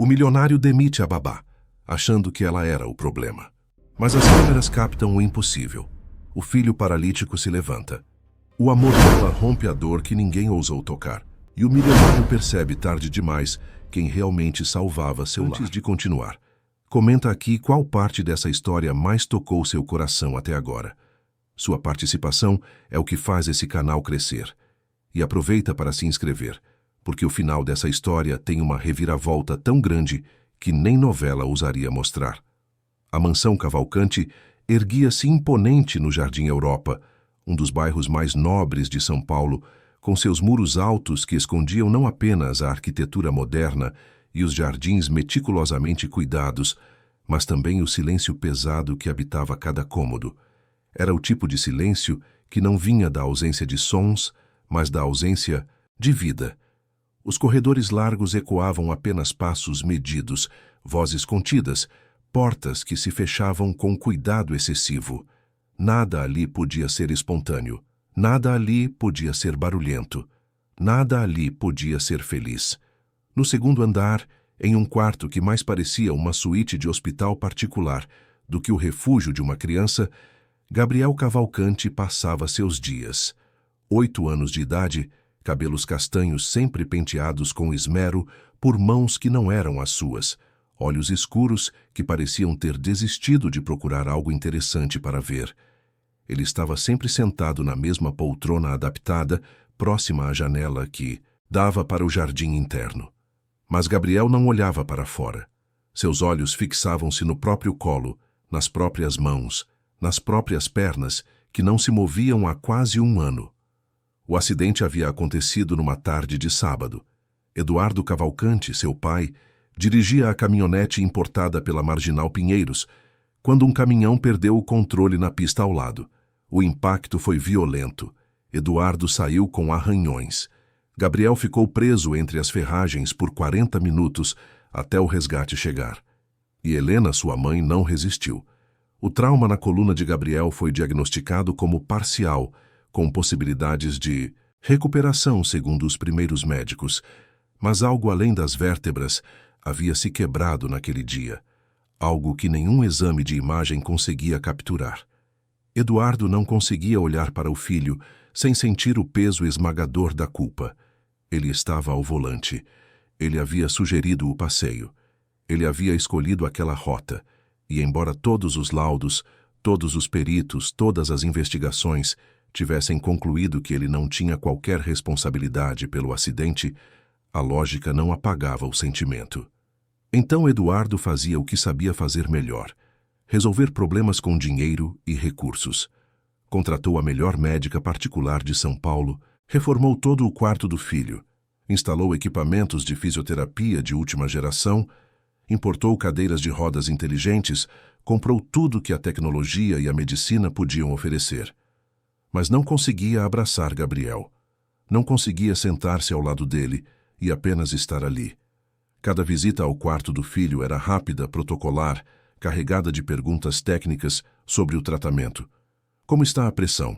O milionário demite a babá, achando que ela era o problema. Mas as câmeras captam o impossível. O filho paralítico se levanta. O amor dela rompe a dor que ninguém ousou tocar. E o milionário percebe tarde demais quem realmente salvava seu lar. Antes de continuar, comenta aqui qual parte dessa história mais tocou seu coração até agora. Sua participação é o que faz esse canal crescer. E aproveita para se inscrever, porque o final dessa história tem uma reviravolta tão grande que nem novela ousaria mostrar. A mansão Cavalcante erguia-se imponente no Jardim Europa, um dos bairros mais nobres de São Paulo, com seus muros altos que escondiam não apenas a arquitetura moderna e os jardins meticulosamente cuidados, mas também o silêncio pesado que habitava cada cômodo. Era o tipo de silêncio que não vinha da ausência de sons, mas da ausência de vida. Os corredores largos ecoavam apenas passos medidos, vozes contidas, portas que se fechavam com cuidado excessivo. Nada ali podia ser espontâneo. Nada ali podia ser barulhento. Nada ali podia ser feliz. No segundo andar, em um quarto que mais parecia uma suíte de hospital particular do que o refúgio de uma criança, Gabriel Cavalcante passava seus dias. 8 anos de idade, cabelos castanhos sempre penteados com esmero por mãos que não eram as suas, olhos escuros que pareciam ter desistido de procurar algo interessante para ver. Ele estava sempre sentado na mesma poltrona adaptada, próxima à janela que dava para o jardim interno. Mas Gabriel não olhava para fora. Seus olhos fixavam-se no próprio colo, nas próprias mãos, nas próprias pernas, que não se moviam há quase 1 ano. O acidente havia acontecido numa tarde de sábado. Eduardo Cavalcante, seu pai, dirigia a caminhonete importada pela Marginal Pinheiros, quando um caminhão perdeu o controle na pista ao lado. O impacto foi violento. Eduardo saiu com arranhões. Gabriel ficou preso entre as ferragens por 40 minutos até o resgate chegar. E Helena, sua mãe, não resistiu. O trauma na coluna de Gabriel foi diagnosticado como parcial, com possibilidades de recuperação, segundo os primeiros médicos. Mas algo além das vértebras havia se quebrado naquele dia. Algo que nenhum exame de imagem conseguia capturar. Eduardo não conseguia olhar para o filho sem sentir o peso esmagador da culpa. Ele estava ao volante. Ele havia sugerido o passeio. Ele havia escolhido aquela rota. E embora todos os laudos, todos os peritos, todas as investigações tivessem concluído que ele não tinha qualquer responsabilidade pelo acidente, a lógica não apagava o sentimento. Então Eduardo fazia o que sabia fazer melhor: resolver problemas com dinheiro e recursos. Contratou a melhor médica particular de São Paulo, reformou todo o quarto do filho, instalou equipamentos de fisioterapia de última geração, importou cadeiras de rodas inteligentes, comprou tudo que a tecnologia e a medicina podiam oferecer. Mas não conseguia abraçar Gabriel. Não conseguia sentar-se ao lado dele e apenas estar ali. Cada visita ao quarto do filho era rápida, protocolar, carregada de perguntas técnicas sobre o tratamento. Como está a pressão?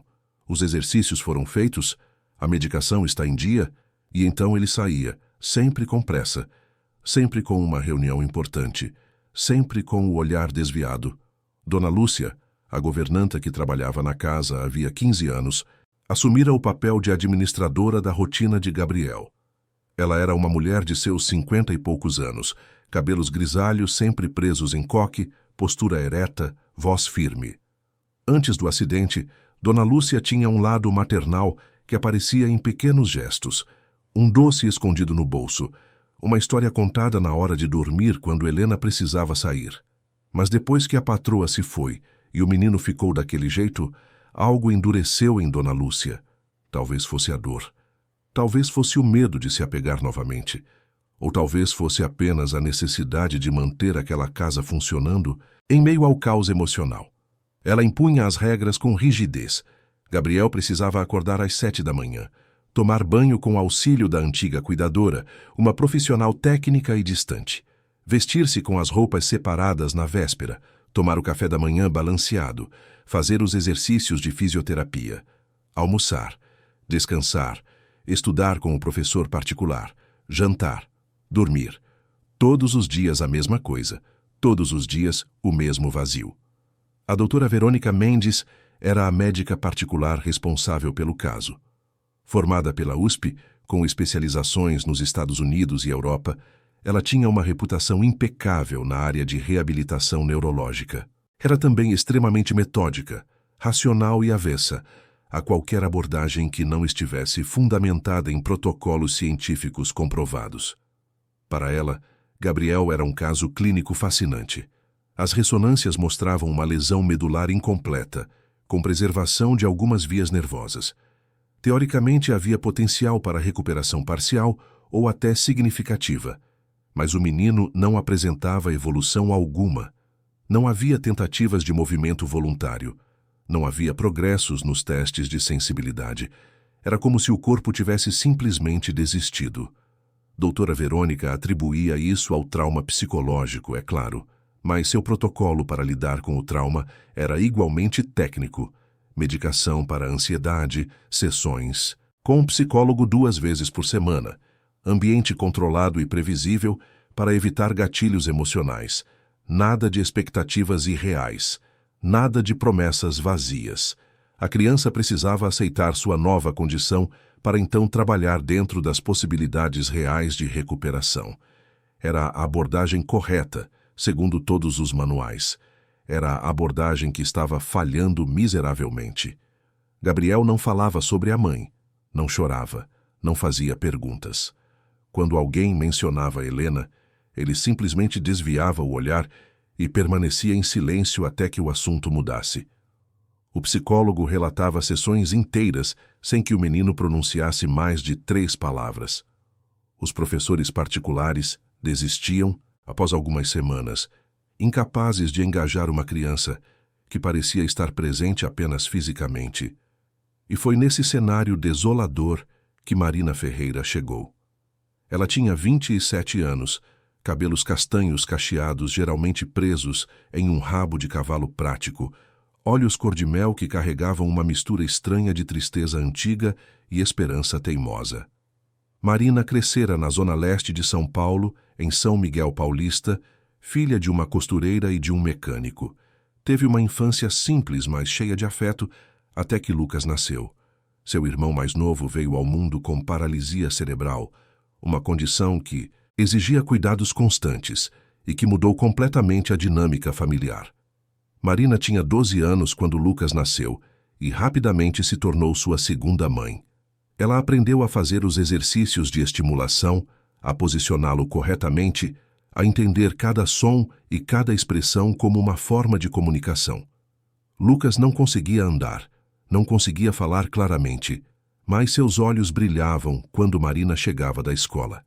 Os exercícios foram feitos? A medicação está em dia? E então ele saía, sempre com pressa, sempre com uma reunião importante, sempre com o olhar desviado. Dona Lúcia, a governanta que trabalhava na casa havia 15 anos, assumira o papel de administradora da rotina de Gabriel. Ela era uma mulher de seus 50 e poucos anos, cabelos grisalhos sempre presos em coque, postura ereta, voz firme. Antes do acidente, Dona Lúcia tinha um lado maternal que aparecia em pequenos gestos, um doce escondido no bolso, uma história contada na hora de dormir quando Helena precisava sair. Mas depois que a patroa se foi e o menino ficou daquele jeito, algo endureceu em Dona Lúcia. Talvez fosse a dor. Talvez fosse o medo de se apegar novamente. Ou talvez fosse apenas a necessidade de manter aquela casa funcionando em meio ao caos emocional. Ela impunha as regras com rigidez. Gabriel precisava acordar às 7 da manhã, tomar banho com auxílio da antiga cuidadora, uma profissional técnica e distante, vestir-se com as roupas separadas na véspera, tomar o café da manhã balanceado, fazer os exercícios de fisioterapia, almoçar, descansar, estudar com o professor particular, jantar, dormir. Todos os dias a mesma coisa, todos os dias o mesmo vazio. A doutora Verônica Mendes era a médica particular responsável pelo caso. Formada pela USP, com especializações nos Estados Unidos e Europa, ela tinha uma reputação impecável na área de reabilitação neurológica. Era também extremamente metódica, racional e avessa a qualquer abordagem que não estivesse fundamentada em protocolos científicos comprovados. Para ela, Gabriel era um caso clínico fascinante. As ressonâncias mostravam uma lesão medular incompleta, com preservação de algumas vias nervosas. Teoricamente, havia potencial para recuperação parcial ou até significativa, mas o menino não apresentava evolução alguma. Não havia tentativas de movimento voluntário. Não havia progressos nos testes de sensibilidade. Era como se o corpo tivesse simplesmente desistido. Doutora Verônica atribuía isso ao trauma psicológico, é claro, mas seu protocolo para lidar com o trauma era igualmente técnico. Medicação para ansiedade, sessões, com um psicólogo 2 vezes por semana, ambiente controlado e previsível para evitar gatilhos emocionais, nada de expectativas irreais, nada de promessas vazias. A criança precisava aceitar sua nova condição para então trabalhar dentro das possibilidades reais de recuperação. Era a abordagem correta, segundo todos os manuais. Era a abordagem que estava falhando miseravelmente. Gabriel não falava sobre a mãe, não chorava, não fazia perguntas. Quando alguém mencionava Helena, ele simplesmente desviava o olhar e permanecia em silêncio até que o assunto mudasse. O psicólogo relatava sessões inteiras sem que o menino pronunciasse mais de 3 palavras. Os professores particulares desistiam após algumas semanas, incapazes de engajar uma criança que parecia estar presente apenas fisicamente. E foi nesse cenário desolador que Marina Ferreira chegou. Ela tinha 27 anos, cabelos castanhos cacheados geralmente presos em um rabo de cavalo prático, olhos cor-de-mel que carregavam uma mistura estranha de tristeza antiga e esperança teimosa. Marina crescera na zona leste de São Paulo, em São Miguel Paulista, filha de uma costureira e de um mecânico. Teve uma infância simples, mas cheia de afeto, até que Lucas nasceu. Seu irmão mais novo veio ao mundo com paralisia cerebral, uma condição que exigia cuidados constantes e que mudou completamente a dinâmica familiar. Marina tinha 12 anos quando Lucas nasceu e rapidamente se tornou sua segunda mãe. Ela aprendeu a fazer os exercícios de estimulação, a posicioná-lo corretamente, a entender cada som e cada expressão como uma forma de comunicação. Lucas não conseguia andar, não conseguia falar claramente, mas seus olhos brilhavam quando Marina chegava da escola.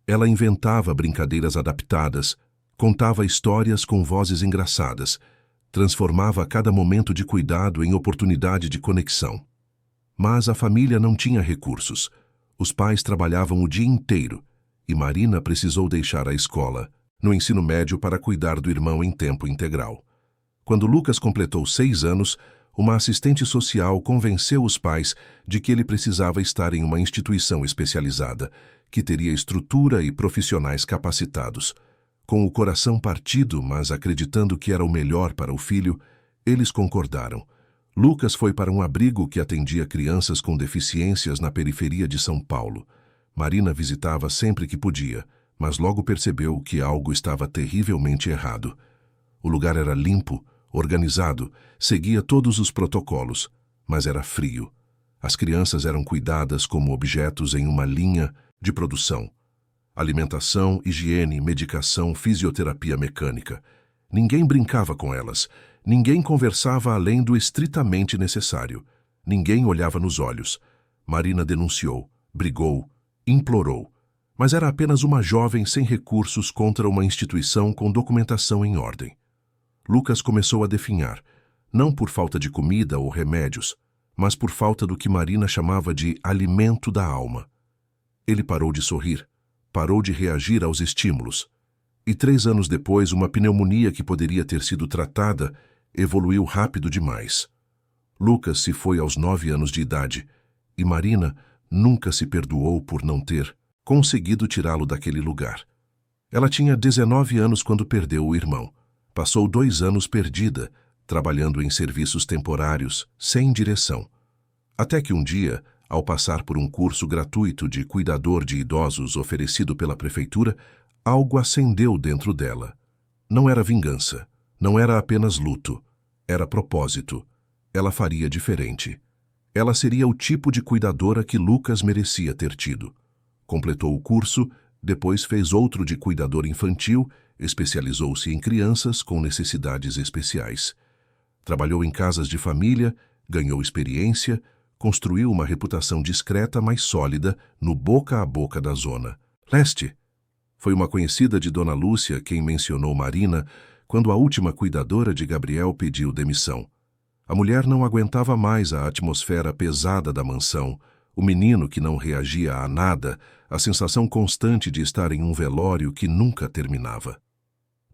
Ela inventava brincadeiras adaptadas, contava histórias com vozes engraçadas, transformava cada momento de cuidado em oportunidade de conexão. Mas a família não tinha recursos. Os pais trabalhavam o dia inteiro e Marina precisou deixar a escola, no ensino médio, para cuidar do irmão em tempo integral. Quando Lucas completou 6 anos, uma assistente social convenceu os pais de que ele precisava estar em uma instituição especializada, que teria estrutura e profissionais capacitados. Com o coração partido, mas acreditando que era o melhor para o filho, eles concordaram. Lucas foi para um abrigo que atendia crianças com deficiências na periferia de São Paulo. Marina visitava sempre que podia, mas logo percebeu que algo estava terrivelmente errado. O lugar era limpo, organizado, seguia todos os protocolos, mas era frio. As crianças eram cuidadas como objetos em uma linha de produção. Alimentação, higiene, medicação, fisioterapia mecânica. Ninguém brincava com elas. Ninguém conversava além do estritamente necessário. Ninguém olhava nos olhos. Marina denunciou, brigou, implorou. Mas era apenas uma jovem sem recursos contra uma instituição com documentação em ordem. Lucas começou a definhar, não por falta de comida ou remédios, mas por falta do que Marina chamava de alimento da alma. Ele parou de sorrir, parou de reagir aos estímulos. E 3 anos depois, uma pneumonia que poderia ter sido tratada evoluiu rápido demais. Lucas se foi aos 9 anos de idade, e Marina nunca se perdoou por não ter conseguido tirá-lo daquele lugar. Ela tinha 19 anos quando perdeu o irmão. Passou 2 anos perdida, trabalhando em serviços temporários, sem direção. Até que um dia, ao passar por um curso gratuito de cuidador de idosos oferecido pela prefeitura, algo acendeu dentro dela. Não era vingança, não era apenas luto, era propósito. Ela faria diferente. Ela seria o tipo de cuidadora que Lucas merecia ter tido. Completou o curso, depois fez outro de cuidador infantil, especializou-se em crianças com necessidades especiais. Trabalhou em casas de família, ganhou experiência, construiu uma reputação discreta, mas sólida, no boca a boca da zona leste. Foi uma conhecida de Dona Lúcia quem mencionou Marina quando a última cuidadora de Gabriel pediu demissão. A mulher não aguentava mais a atmosfera pesada da mansão, o menino que não reagia a nada, a sensação constante de estar em um velório que nunca terminava.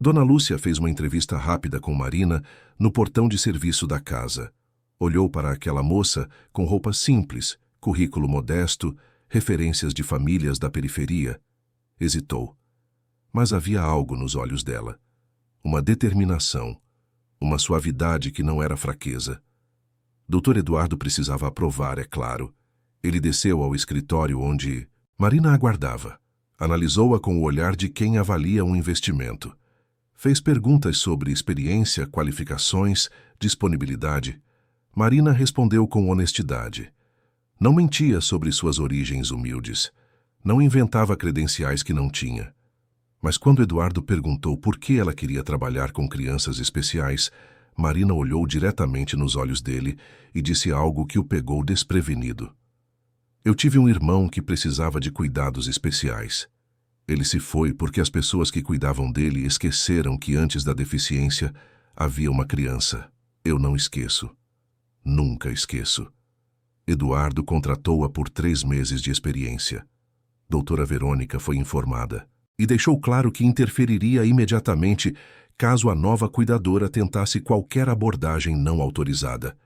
Dona Lúcia fez uma entrevista rápida com Marina no portão de serviço da casa. Olhou para aquela moça com roupa simples, currículo modesto, referências de famílias da periferia. Hesitou. Mas havia algo nos olhos dela. Uma determinação, uma suavidade que não era fraqueza. Dr. Eduardo precisava aprovar, é claro. Ele desceu ao escritório onde Marina aguardava. Analisou-a com o olhar de quem avalia um investimento. Fez perguntas sobre experiência, qualificações, disponibilidade. Marina respondeu com honestidade. Não mentia sobre suas origens humildes. Não inventava credenciais que não tinha. Mas quando Eduardo perguntou por que ela queria trabalhar com crianças especiais, Marina olhou diretamente nos olhos dele e disse algo que o pegou desprevenido. Eu tive um irmão que precisava de cuidados especiais. Ele se foi porque as pessoas que cuidavam dele esqueceram que antes da deficiência havia uma criança. Eu não esqueço. Nunca esqueço. Eduardo contratou-a por 3 meses de experiência. Doutora Verônica foi informada e deixou claro que interferiria imediatamente caso a nova cuidadora tentasse qualquer abordagem não autorizada.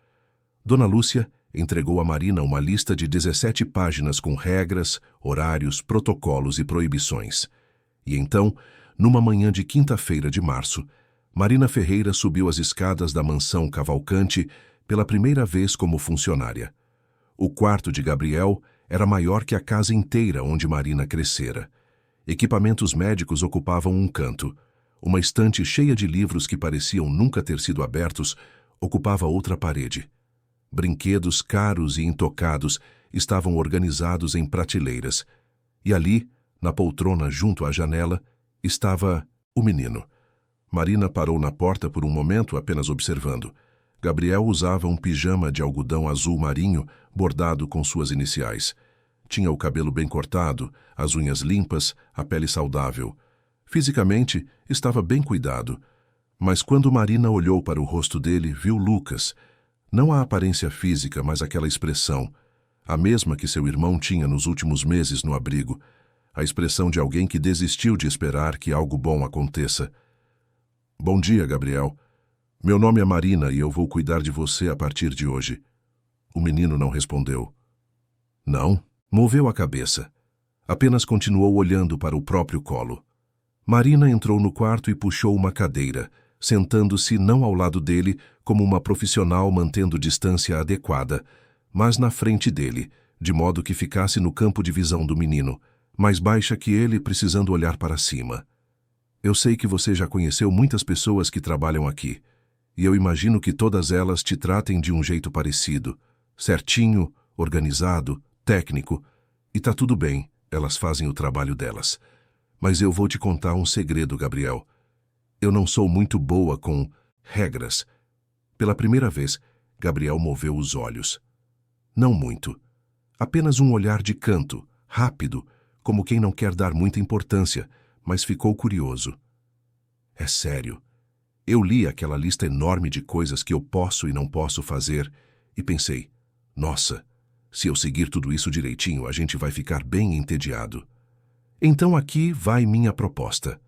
Dona Lúcia entregou a Marina uma lista de 17 páginas com regras, horários, protocolos e proibições. E então, numa manhã de quinta-feira de março, Marina Ferreira subiu as escadas da mansão Cavalcante pela primeira vez como funcionária. O quarto de Gabriel era maior que a casa inteira onde Marina crescera. Equipamentos médicos ocupavam um canto. Uma estante cheia de livros que pareciam nunca ter sido abertos ocupava outra parede. Brinquedos caros e intocados estavam organizados em prateleiras. E ali, na poltrona junto à janela, estava o menino. Marina parou na porta por um momento apenas observando. Gabriel usava um pijama de algodão azul marinho bordado com suas iniciais. Tinha o cabelo bem cortado, as unhas limpas, a pele saudável. Fisicamente, estava bem cuidado. Mas quando Marina olhou para o rosto dele, viu Lucas. Não a aparência física, mas aquela expressão, a mesma que seu irmão tinha nos últimos meses no abrigo, a expressão de alguém que desistiu de esperar que algo bom aconteça. Bom dia, Gabriel. Meu nome é Marina e eu vou cuidar de você a partir de hoje. O menino não respondeu. Não, moveu a cabeça. Apenas continuou olhando para o próprio colo. Marina entrou no quarto e puxou uma cadeira, sentando-se não ao lado dele, como uma profissional mantendo distância adequada, mas na frente dele, de modo que ficasse no campo de visão do menino, mais baixa que ele, precisando olhar para cima. Eu sei que você já conheceu muitas pessoas que trabalham aqui, e eu imagino que todas elas te tratem de um jeito parecido, certinho, organizado, técnico, e tá tudo bem, elas fazem o trabalho delas. Mas eu vou te contar um segredo, Gabriel. Eu não sou muito boa com regras. Pela primeira vez, Gabriel moveu os olhos. Não muito. Apenas um olhar de canto, rápido, como quem não quer dar muita importância, mas ficou curioso. É sério. Eu li aquela lista enorme de coisas que eu posso e não posso fazer e pensei, nossa, se eu seguir tudo isso direitinho, a gente vai ficar bem entediado. Então aqui vai minha proposta.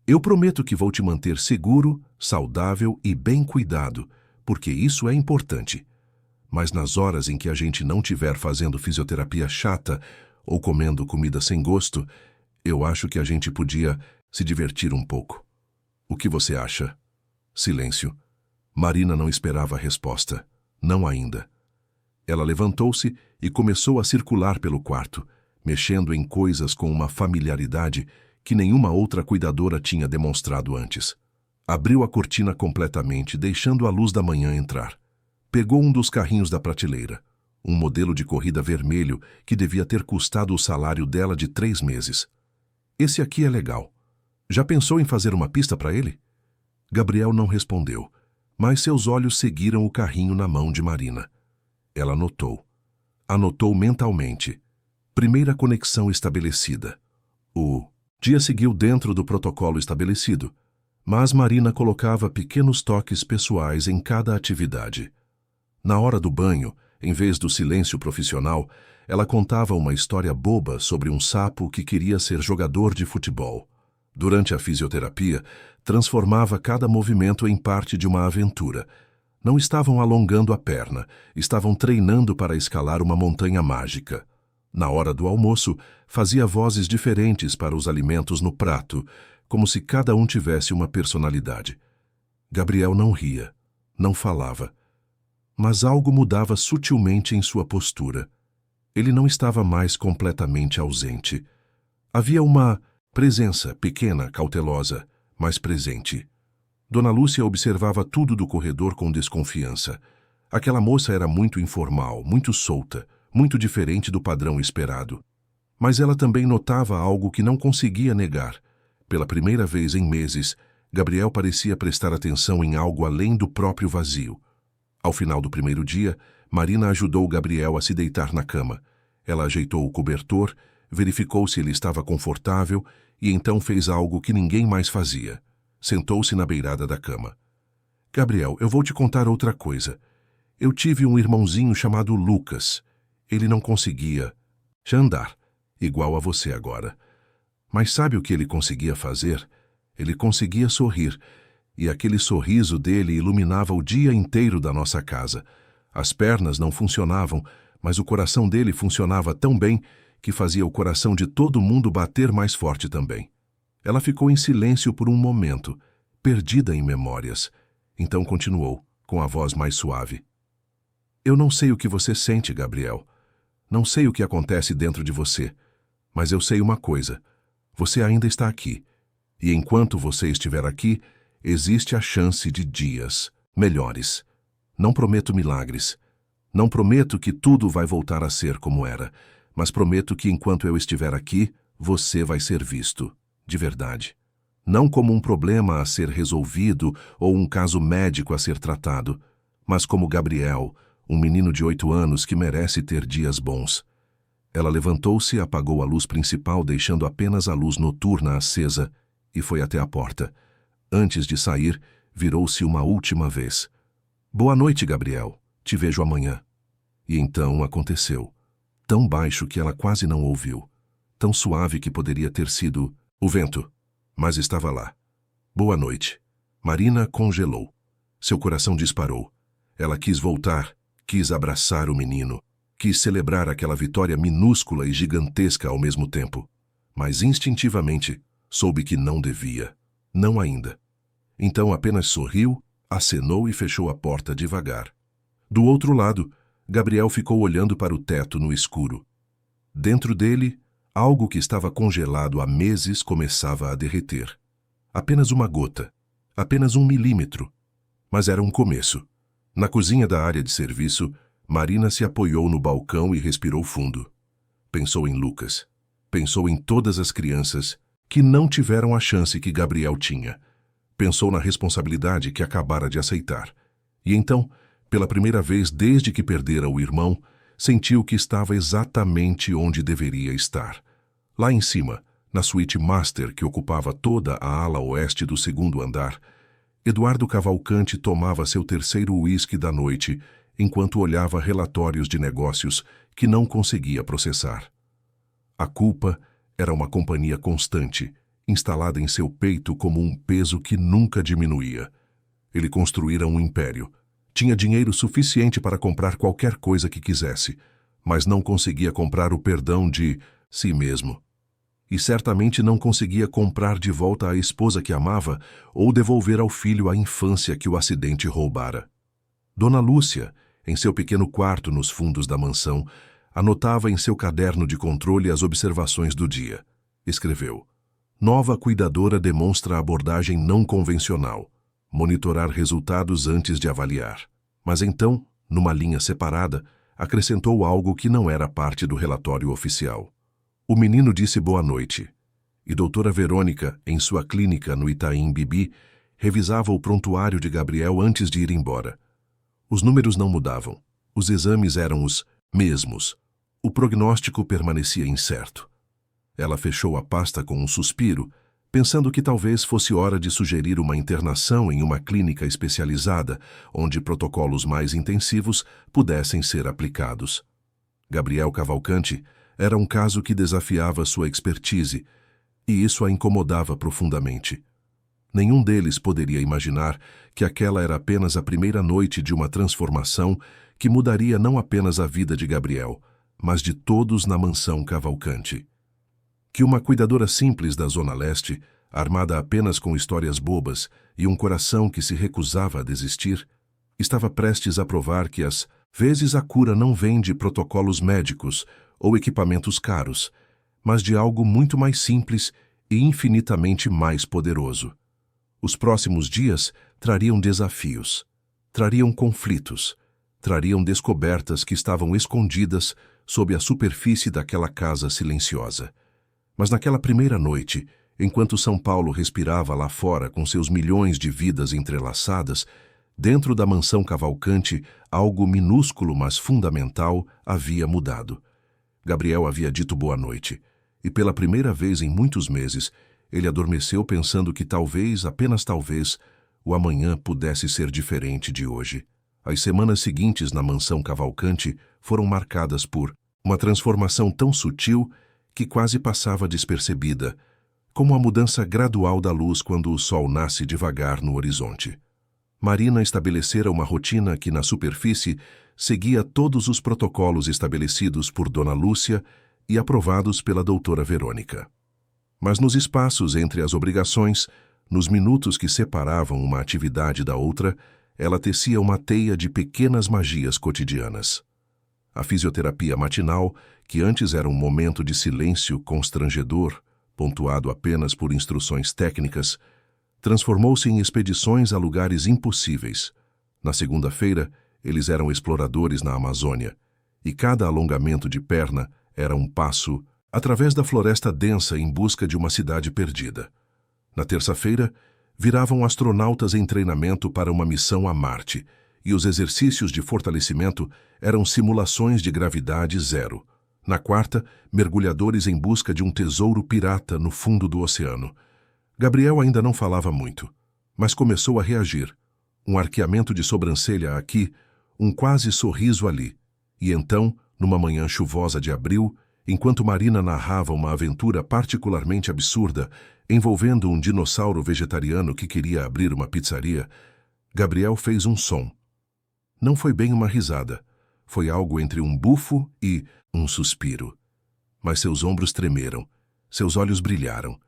Eu prometo que vou te manter seguro, saudável e bem cuidado, porque isso é importante. Mas nas horas em que a gente não estiver fazendo fisioterapia chata ou comendo comida sem gosto, eu acho que a gente podia Se divertir um pouco. O que você acha? Silêncio. Marina não esperava a resposta. Não ainda. Ela levantou-se e começou a circular pelo quarto, mexendo em coisas com uma familiaridade que nenhuma outra cuidadora tinha demonstrado antes. Abriu a cortina completamente, deixando a luz da manhã entrar. Pegou um dos carrinhos da prateleira, um modelo de corrida vermelho que devia ter custado o salário dela de 3 meses. Esse aqui é legal. Já pensou em fazer uma pista para ele? Gabriel não respondeu, mas seus olhos seguiram o carrinho na mão de Marina. Ela anotou. Anotou mentalmente. Primeira conexão estabelecida. O dia seguiu dentro do protocolo estabelecido, mas Marina colocava pequenos toques pessoais em cada atividade. Na hora do banho, em vez do silêncio profissional, ela contava uma história boba sobre um sapo que queria ser jogador de futebol. Durante a fisioterapia, transformava cada movimento em parte de uma aventura. Não estavam alongando a perna, estavam treinando para escalar uma montanha mágica. Na hora do almoço, fazia vozes diferentes para os alimentos no prato, como se cada um tivesse uma personalidade. Gabriel não ria, não falava. Mas algo mudava sutilmente em sua postura. Ele não estava mais completamente ausente. Havia uma presença pequena, cautelosa, mas presente. Dona Lúcia observava tudo do corredor com desconfiança. Aquela moça era muito informal, muito solta, muito diferente do padrão esperado. Mas ela também notava algo que não conseguia negar. Pela primeira vez em meses, Gabriel parecia prestar atenção em algo além do próprio vazio. Ao final do primeiro dia, Marina ajudou Gabriel a se deitar na cama. Ela ajeitou o cobertor, verificou se ele estava confortável e então fez algo que ninguém mais fazia. Sentou-se na beirada da cama. Gabriel, eu vou te contar outra coisa. Eu tive um irmãozinho chamado Lucas. Ele não conseguia andar, igual a você agora. Mas sabe o que ele conseguia fazer? Ele conseguia sorrir. E aquele sorriso dele iluminava o dia inteiro da nossa casa. As pernas não funcionavam, mas o coração dele funcionava tão bem que fazia o coração de todo mundo bater mais forte também. Ela ficou em silêncio por um momento, perdida em memórias. Então continuou, com a voz mais suave. Eu não sei o que você sente, Gabriel. Não sei o que acontece dentro de você. Mas eu sei uma coisa. Você ainda está aqui. E enquanto você estiver aqui, existe a chance de dias melhores. Não prometo milagres. Não prometo que tudo vai voltar a ser como era. Mas prometo que enquanto eu estiver aqui, você vai ser visto. De verdade. Não como um problema a ser resolvido ou um caso médico a ser tratado, mas como Gabriel, um menino de 8 anos que merece ter dias bons. Ela levantou-se e apagou a luz principal, deixando apenas a luz noturna acesa, e foi até a porta. Antes de sair, virou-se uma última vez. Boa noite, Gabriel. Te vejo amanhã. E então aconteceu. Tão baixo que ela quase não ouviu. Tão suave que poderia ter sido o vento, mas estava lá. Boa noite. Marina congelou. Seu coração disparou. Ela quis voltar, quis abraçar o menino, quis celebrar aquela vitória minúscula e gigantesca ao mesmo tempo. Mas instintivamente soube que não devia. Não ainda. Então apenas sorriu, acenou e fechou a porta devagar. Do outro lado, Gabriel ficou olhando para o teto no escuro. Dentro dele, algo que estava congelado há meses começava a derreter. Apenas uma gota, apenas 1 milímetro. Mas era um começo. Na cozinha da área de serviço, Marina se apoiou no balcão e respirou fundo. Pensou em Lucas. Pensou em todas as crianças que não tiveram a chance que Gabriel tinha. Pensou na responsabilidade que acabara de aceitar. E então, pela primeira vez desde que perdera o irmão, sentiu que estava exatamente onde deveria estar. Lá em cima, na suíte master que ocupava toda a ala oeste do 2º andar, Eduardo Cavalcante tomava seu 3º uísque da noite, enquanto olhava relatórios de negócios que não conseguia processar. A culpa era uma companhia constante, instalada em seu peito como um peso que nunca diminuía. Ele construíra um império. Tinha dinheiro suficiente para comprar qualquer coisa que quisesse, mas não conseguia comprar o perdão de si mesmo. e certamente não conseguia comprar de volta a esposa que amava ou devolver ao filho a infância que o acidente roubara. Dona Lúcia, em seu pequeno quarto nos fundos da mansão, anotava em seu caderno de controle as observações do dia. Escreveu: nova cuidadora demonstra abordagem não convencional. Monitorar resultados antes de avaliar. Mas então, numa linha separada, acrescentou algo que não era parte do relatório oficial. O menino disse boa noite, e doutora Verônica, em sua clínica no Itaim Bibi, revisava o prontuário de Gabriel antes de ir embora. Os números não mudavam. Os exames eram os mesmos. O prognóstico permanecia incerto. Ela fechou a pasta com um suspiro, pensando que talvez fosse hora de sugerir uma internação em uma clínica especializada, onde protocolos mais intensivos pudessem ser aplicados. Gabriel Cavalcante era um caso que desafiava sua expertise, e isso a incomodava profundamente. Nenhum deles poderia imaginar que aquela era apenas a primeira noite de uma transformação que mudaria não apenas a vida de Gabriel, mas de todos na mansão Cavalcante. Que uma cuidadora simples da Zona Leste, armada apenas com histórias bobas e um coração que se recusava a desistir, estava prestes a provar que às vezes a cura não vem de protocolos médicos ou equipamentos caros, mas de algo muito mais simples e infinitamente mais poderoso. Os próximos dias trariam desafios, trariam conflitos, trariam descobertas que estavam escondidas sob a superfície daquela casa silenciosa. Mas naquela primeira noite, enquanto São Paulo respirava lá fora com seus milhões de vidas entrelaçadas, dentro da mansão Cavalcante, algo minúsculo, mas fundamental, havia mudado. Gabriel havia dito boa noite, e pela primeira vez em muitos meses, ele adormeceu pensando que talvez, apenas talvez, o amanhã pudesse ser diferente de hoje. As semanas seguintes na mansão Cavalcante foram marcadas por uma transformação tão sutil que quase passava despercebida, como a mudança gradual da luz quando o sol nasce devagar no horizonte. Marina estabelecera uma rotina que, na superfície, seguia todos os protocolos estabelecidos por Dona Lúcia e aprovados pela doutora Verônica. Mas nos espaços entre as obrigações, nos minutos que separavam uma atividade da outra, ela tecia uma teia de pequenas magias cotidianas. A fisioterapia matinal, que antes era um momento de silêncio constrangedor, pontuado apenas por instruções técnicas, transformou-se em expedições a lugares impossíveis. Na segunda-feira, eles eram exploradores na Amazônia, e cada alongamento de perna era um passo através da floresta densa em busca de uma cidade perdida. Na terça-feira, viravam astronautas em treinamento para uma missão a Marte, e os exercícios de fortalecimento eram simulações de gravidade zero. Na quarta, mergulhadores em busca de um tesouro pirata no fundo do oceano. Gabriel ainda não falava muito, mas começou a reagir. Um arqueamento de sobrancelha aqui, um quase sorriso ali. E então, numa manhã chuvosa de abril, enquanto Marina narrava uma aventura particularmente absurda, envolvendo um dinossauro vegetariano que queria abrir uma pizzaria, Gabriel fez um som. Não foi bem uma risada. Foi algo entre um bufo e um suspiro. Mas seus ombros tremeram, seus olhos brilharam,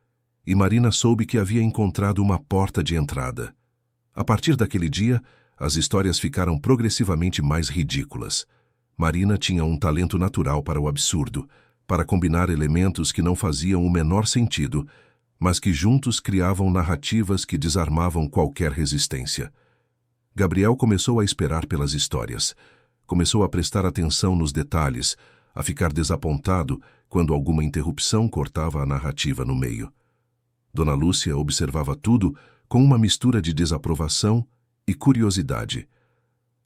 e Marina soube que havia encontrado uma porta de entrada. A partir daquele dia, as histórias ficaram progressivamente mais ridículas. Marina tinha um talento natural para o absurdo, para combinar elementos que não faziam o menor sentido, mas que juntos criavam narrativas que desarmavam qualquer resistência. Gabriel começou a esperar pelas histórias. Começou a prestar atenção nos detalhes, a ficar desapontado quando alguma interrupção cortava a narrativa no meio. Dona Lúcia observava tudo com uma mistura de desaprovação e curiosidade.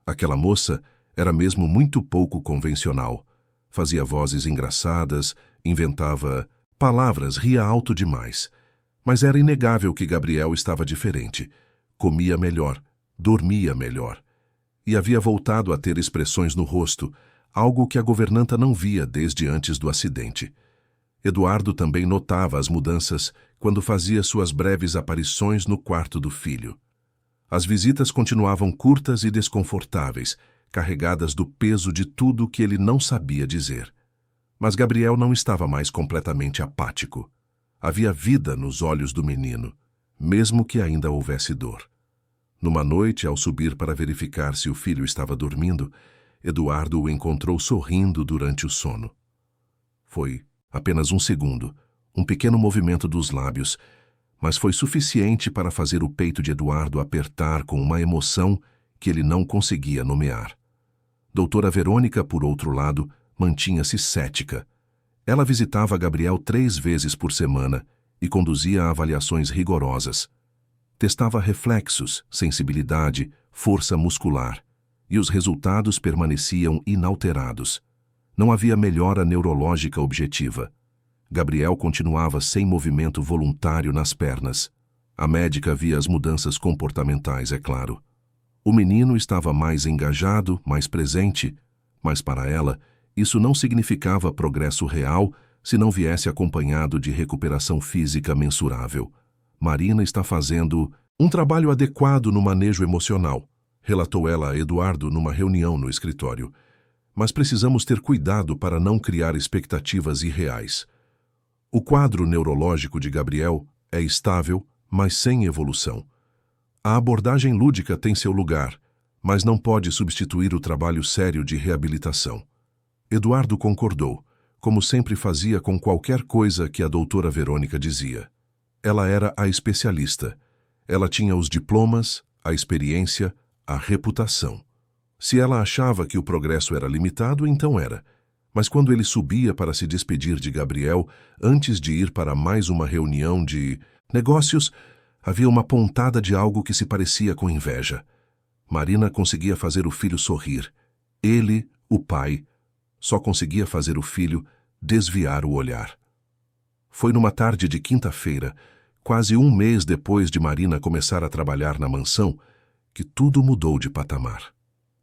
Aquela moça era mesmo muito pouco convencional. Fazia vozes engraçadas, inventava palavras, ria alto demais. Mas era inegável que Gabriel estava diferente. Comia melhor, dormia melhor. E havia voltado a ter expressões no rosto, algo que a governanta não via desde antes do acidente. Eduardo também notava as mudanças quando fazia suas breves aparições no quarto do filho. As visitas continuavam curtas e desconfortáveis, carregadas do peso de tudo que ele não sabia dizer. Mas Gabriel não estava mais completamente apático. Havia vida nos olhos do menino, mesmo que ainda houvesse dor. Numa noite, ao subir para verificar se o filho estava dormindo, Eduardo o encontrou sorrindo durante o sono. Foi apenas um segundo, um pequeno movimento dos lábios, mas foi suficiente para fazer o peito de Eduardo apertar com uma emoção que ele não conseguia nomear. Doutora Verônica, por outro lado, mantinha-se cética. Ela visitava Gabriel 3 vezes por semana e conduzia avaliações rigorosas. Testava reflexos, sensibilidade, força muscular, e os resultados permaneciam inalterados. Não havia melhora neurológica objetiva. Gabriel continuava sem movimento voluntário nas pernas. A médica via as mudanças comportamentais, é claro. O menino estava mais engajado, mais presente, mas para ela, isso não significava progresso real se não viesse acompanhado de recuperação física mensurável. Marina está fazendo um trabalho adequado no manejo emocional, relatou ela a Eduardo numa reunião no escritório. Mas precisamos ter cuidado para não criar expectativas irreais. O quadro neurológico de Gabriel é estável, mas sem evolução. A abordagem lúdica tem seu lugar, mas não pode substituir o trabalho sério de reabilitação. Eduardo concordou, como sempre fazia com qualquer coisa que a doutora Verônica dizia. Ela era a especialista. Ela tinha os diplomas, a experiência, a reputação. Se ela achava que o progresso era limitado, então era. Mas quando ele subia para se despedir de Gabriel, antes de ir para mais uma reunião de negócios, havia uma pontada de algo que se parecia com inveja. Marina conseguia fazer o filho sorrir. Ele, o pai, só conseguia fazer o filho desviar o olhar. Foi numa tarde de quinta-feira, quase um mês depois de Marina começar a trabalhar na mansão, que tudo mudou de patamar.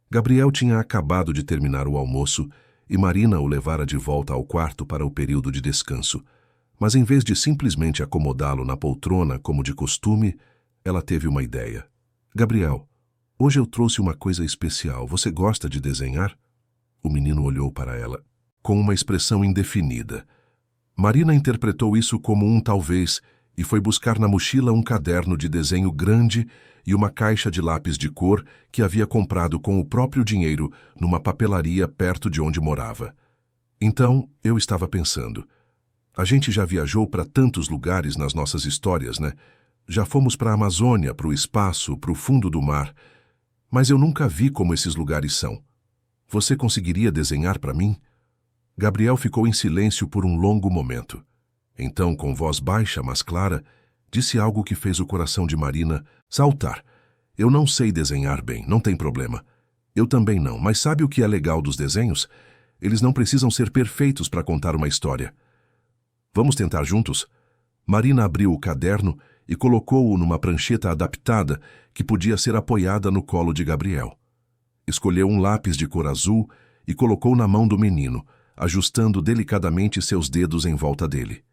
Gabriel tinha acabado de terminar o almoço e Marina o levara de volta ao quarto para o período de descanso. Mas em vez de simplesmente acomodá-lo na poltrona como de costume, ela teve uma ideia. Gabriel, hoje eu trouxe uma coisa especial. Você gosta de desenhar? O menino olhou para ela, com uma expressão indefinida. Marina interpretou isso como um talvez e foi buscar na mochila um caderno de desenho grande e uma caixa de lápis de cor que havia comprado com o próprio dinheiro numa papelaria perto de onde morava. Então, eu estava pensando. A gente já viajou para tantos lugares nas nossas histórias, né? Já fomos para a Amazônia, para o espaço, para o fundo do mar. Mas eu nunca vi como esses lugares são. Você conseguiria desenhar para mim? Gabriel ficou em silêncio por um longo momento. Então, com voz baixa, mas clara, disse algo que fez o coração de Marina saltar. Eu não sei desenhar bem, não tem problema. Eu também não, mas sabe o que é legal dos desenhos? Eles não precisam ser perfeitos para contar uma história. Vamos tentar juntos? Marina abriu o caderno e colocou-o numa prancheta adaptada que podia ser apoiada no colo de Gabriel. Escolheu um lápis de cor azul e colocou na mão do menino, ajustando delicadamente seus dedos em volta dele.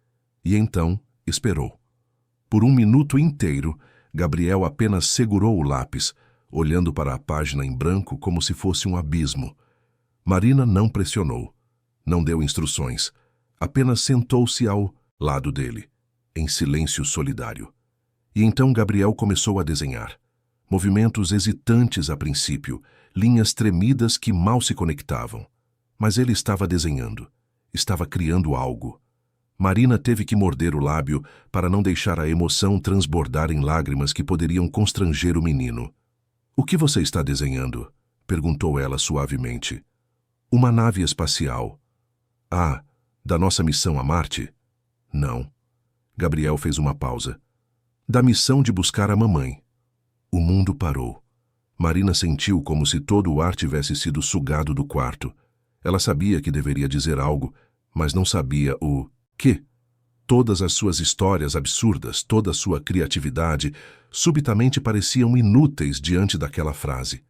E então esperou. Por um minuto inteiro, Gabriel apenas segurou o lápis, olhando para a página em branco como se fosse um abismo. Marina não pressionou, não deu instruções, apenas sentou-se ao lado dele, em silêncio solidário. E então Gabriel começou a desenhar. Movimentos hesitantes a princípio, linhas tremidas que mal se conectavam. Mas ele estava desenhando, estava criando algo. Marina teve que morder o lábio para não deixar a emoção transbordar em lágrimas que poderiam constranger o menino. O que você está desenhando? Perguntou ela suavemente. Uma nave espacial. Ah, da nossa missão a Marte? Não. Gabriel fez uma pausa. Da missão de buscar a mamãe. O mundo parou. Marina sentiu como se todo o ar tivesse sido sugado do quarto. Ela sabia que deveria dizer algo, mas não sabia o quê. Todas as suas histórias absurdas, toda a sua criatividade, subitamente pareciam inúteis diante daquela frase.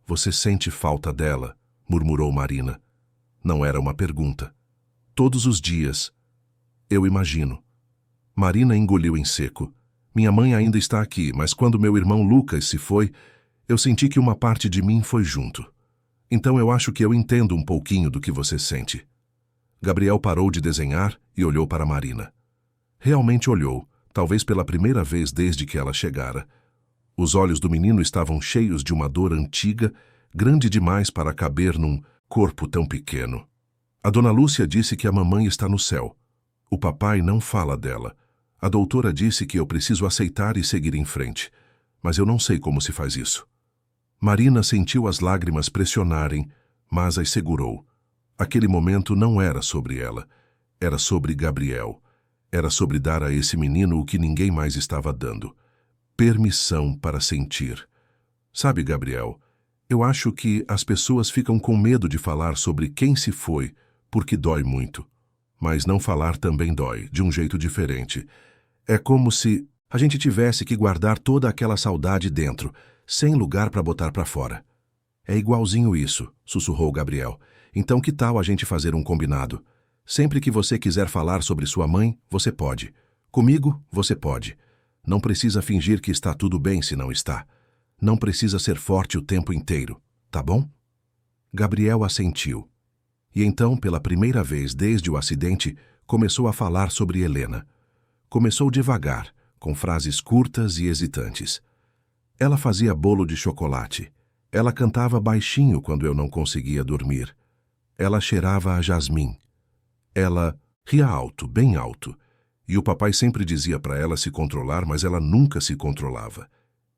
Você sente falta dela? Murmurou Marina. Não era uma pergunta. Todos os dias. Eu imagino. Marina engoliu em seco. Minha mãe ainda está aqui, mas quando meu irmão Lucas se foi, eu senti que uma parte de mim foi junto. Então eu acho que eu entendo um pouquinho do que você sente. Gabriel parou de desenhar e olhou para Marina. Realmente olhou, talvez pela primeira vez desde que ela chegara. Os olhos do menino estavam cheios de uma dor antiga, grande demais para caber num corpo tão pequeno. A dona Lúcia disse que a mamãe está no céu. O papai não fala dela. A doutora disse que eu preciso aceitar e seguir em frente, mas eu não sei como se faz isso. Marina sentiu as lágrimas pressionarem, mas as segurou. Aquele momento não era sobre ela, era sobre Gabriel. Era sobre dar a esse menino o que ninguém mais estava dando. Permissão para sentir. Sabe, Gabriel, eu acho que as pessoas ficam com medo de falar sobre quem se foi, porque dói muito. Mas não falar também dói, de um jeito diferente. É como se a gente tivesse que guardar toda aquela saudade dentro, sem lugar para botar para fora. É igualzinho isso, sussurrou Gabriel. Então que tal a gente fazer um combinado? Sempre que você quiser falar sobre sua mãe, você pode. Comigo, você pode. Não precisa fingir que está tudo bem se não está. Não precisa ser forte o tempo inteiro, tá bom? Gabriel assentiu. E então, pela primeira vez desde o acidente, começou a falar sobre Helena. Começou devagar, com frases curtas e hesitantes. Ela fazia bolo de chocolate. Ela cantava baixinho quando eu não conseguia dormir. Ela cheirava a jasmim. Ela ria alto, bem alto. E o papai sempre dizia para ela se controlar, mas ela nunca se controlava.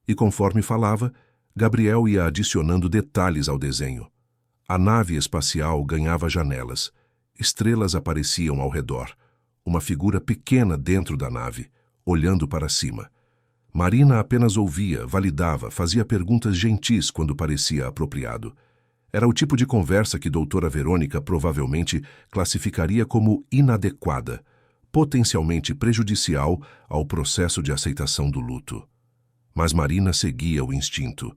E conforme falava, Gabriel ia adicionando detalhes ao desenho. A nave espacial ganhava janelas. Estrelas apareciam ao redor. Uma figura pequena dentro da nave, olhando para cima. Marina apenas ouvia, validava, fazia perguntas gentis quando parecia apropriado. Era o tipo de conversa que doutora Verônica provavelmente classificaria como inadequada, potencialmente prejudicial ao processo de aceitação do luto. Mas Marina seguia o instinto,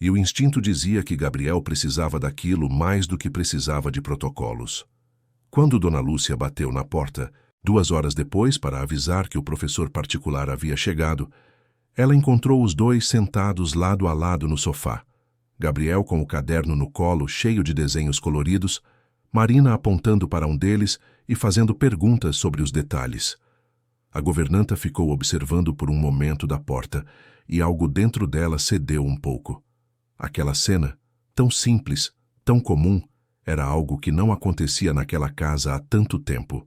e o instinto dizia que Gabriel precisava daquilo mais do que precisava de protocolos. Quando Dona Lúcia bateu na porta, 2 horas depois, para avisar que o professor particular havia chegado, ela encontrou os dois sentados lado a lado no sofá. Gabriel com o caderno no colo, cheio de desenhos coloridos, Marina apontando para um deles e fazendo perguntas sobre os detalhes. A governanta ficou observando por um momento da porta e algo dentro dela cedeu um pouco. Aquela cena, tão simples, tão comum, era algo que não acontecia naquela casa há tanto tempo.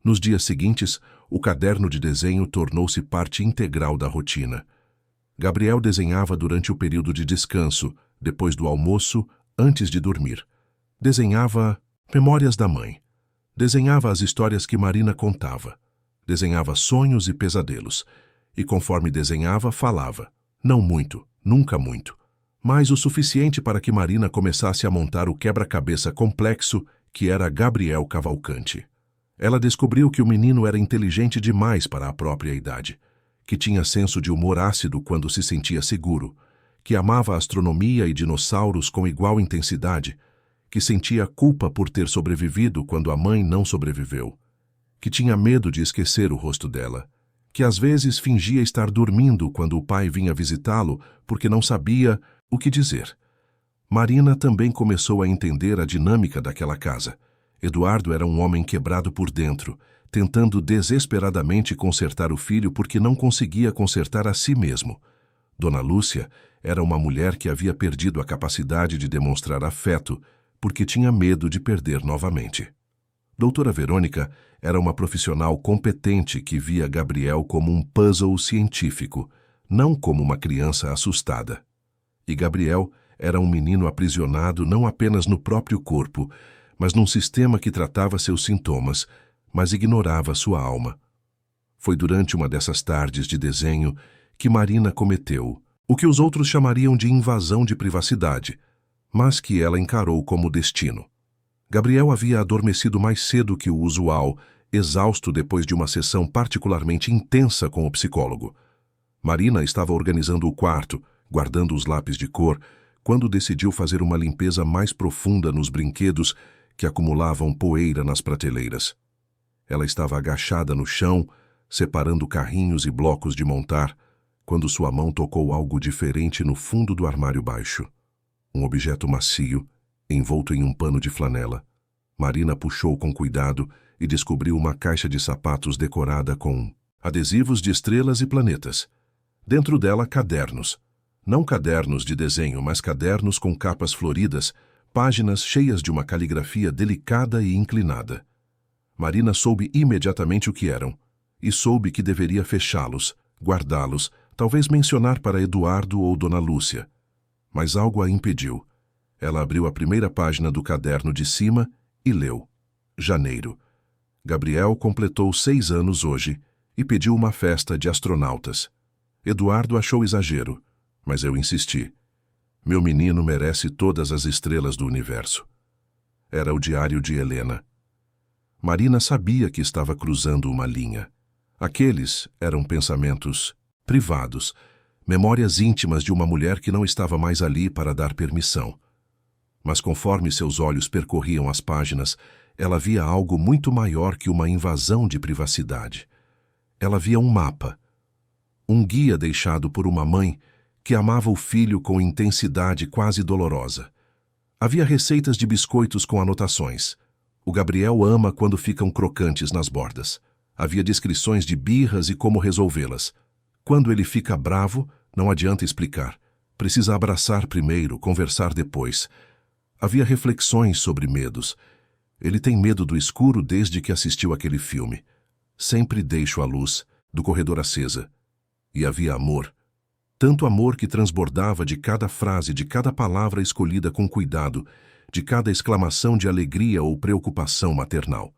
Nos dias seguintes, o caderno de desenho tornou-se parte integral da rotina. Gabriel desenhava durante o período de descanso, depois do almoço, antes de dormir. Desenhava memórias da mãe. Desenhava as histórias que Marina contava. Desenhava sonhos e pesadelos. E conforme desenhava, falava. Não muito, nunca muito. Mas o suficiente para que Marina começasse a montar o quebra-cabeça complexo que era Gabriel Cavalcante. Ela descobriu que o menino era inteligente demais para a própria idade, que tinha senso de humor ácido quando se sentia seguro, que amava astronomia e dinossauros com igual intensidade, que sentia culpa por ter sobrevivido quando a mãe não sobreviveu, que tinha medo de esquecer o rosto dela, que às vezes fingia estar dormindo quando o pai vinha visitá-lo porque não sabia o que dizer. Marina também começou a entender a dinâmica daquela casa. Eduardo era um homem quebrado por dentro, tentando desesperadamente consertar o filho porque não conseguia consertar a si mesmo. Dona Lúcia era uma mulher que havia perdido a capacidade de demonstrar afeto porque tinha medo de perder novamente. Doutora Verônica era uma profissional competente que via Gabriel como um puzzle científico, não como uma criança assustada. E Gabriel era um menino aprisionado não apenas no próprio corpo, mas num sistema que tratava seus sintomas, mas ignorava sua alma. Foi durante uma dessas tardes de desenho que Marina cometeu o que os outros chamariam de invasão de privacidade, mas que ela encarou como destino. Gabriel havia adormecido mais cedo que o usual, exausto depois de uma sessão particularmente intensa com o psicólogo. Marina estava organizando o quarto, guardando os lápis de cor, quando decidiu fazer uma limpeza mais profunda nos brinquedos que acumulavam poeira nas prateleiras. Ela estava agachada no chão, separando carrinhos e blocos de montar, quando sua mão tocou algo diferente no fundo do armário baixo. Um objeto macio, envolto em um pano de flanela. Marina puxou com cuidado e descobriu uma caixa de sapatos decorada com adesivos de estrelas e planetas. Dentro dela, cadernos. Não cadernos de desenho, mas cadernos com capas floridas, páginas cheias de uma caligrafia delicada e inclinada. Marina soube imediatamente o que eram, e soube que deveria fechá-los, guardá-los, talvez mencionar para Eduardo ou Dona Lúcia. Mas algo a impediu. Ela abriu a primeira página do caderno de cima e leu. Janeiro. Gabriel completou 6 anos hoje e pediu uma festa de astronautas. Eduardo achou exagero, mas eu insisti. Meu menino merece todas as estrelas do universo. Era o diário de Helena. Marina sabia que estava cruzando uma linha. Aqueles eram pensamentos privados, memórias íntimas de uma mulher que não estava mais ali para dar permissão. Mas conforme seus olhos percorriam as páginas, ela via algo muito maior que uma invasão de privacidade. Ela via um mapa, um guia deixado por uma mãe que amava o filho com intensidade quase dolorosa. Havia receitas de biscoitos com anotações. O Gabriel ama quando ficam crocantes nas bordas. Havia descrições de birras e como resolvê-las. Quando ele fica bravo, não adianta explicar. Precisa abraçar primeiro, conversar depois. Havia reflexões sobre medos. Ele tem medo do escuro desde que assistiu aquele filme. Sempre deixo a luz do corredor acesa. E havia amor. Tanto amor que transbordava de cada frase, de cada palavra escolhida com cuidado, de cada exclamação de alegria ou preocupação maternal.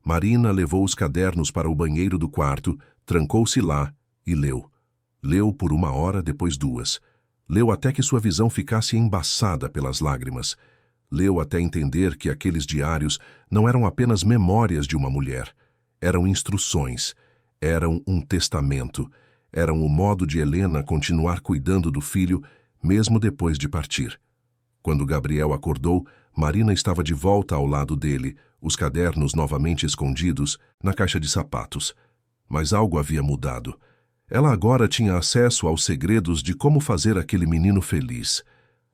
Marina levou os cadernos para o banheiro do quarto, trancou-se lá e leu. Leu por 1 hora, depois 2. Leu até que sua visão ficasse embaçada pelas lágrimas. Leu até entender que aqueles diários não eram apenas memórias de uma mulher. Eram instruções, eram um testamento, eram o modo de Helena continuar cuidando do filho, mesmo depois de partir. Quando Gabriel acordou, Marina estava de volta ao lado dele, os cadernos novamente escondidos na caixa de sapatos. Mas algo havia mudado. Ela agora tinha acesso aos segredos de como fazer aquele menino feliz.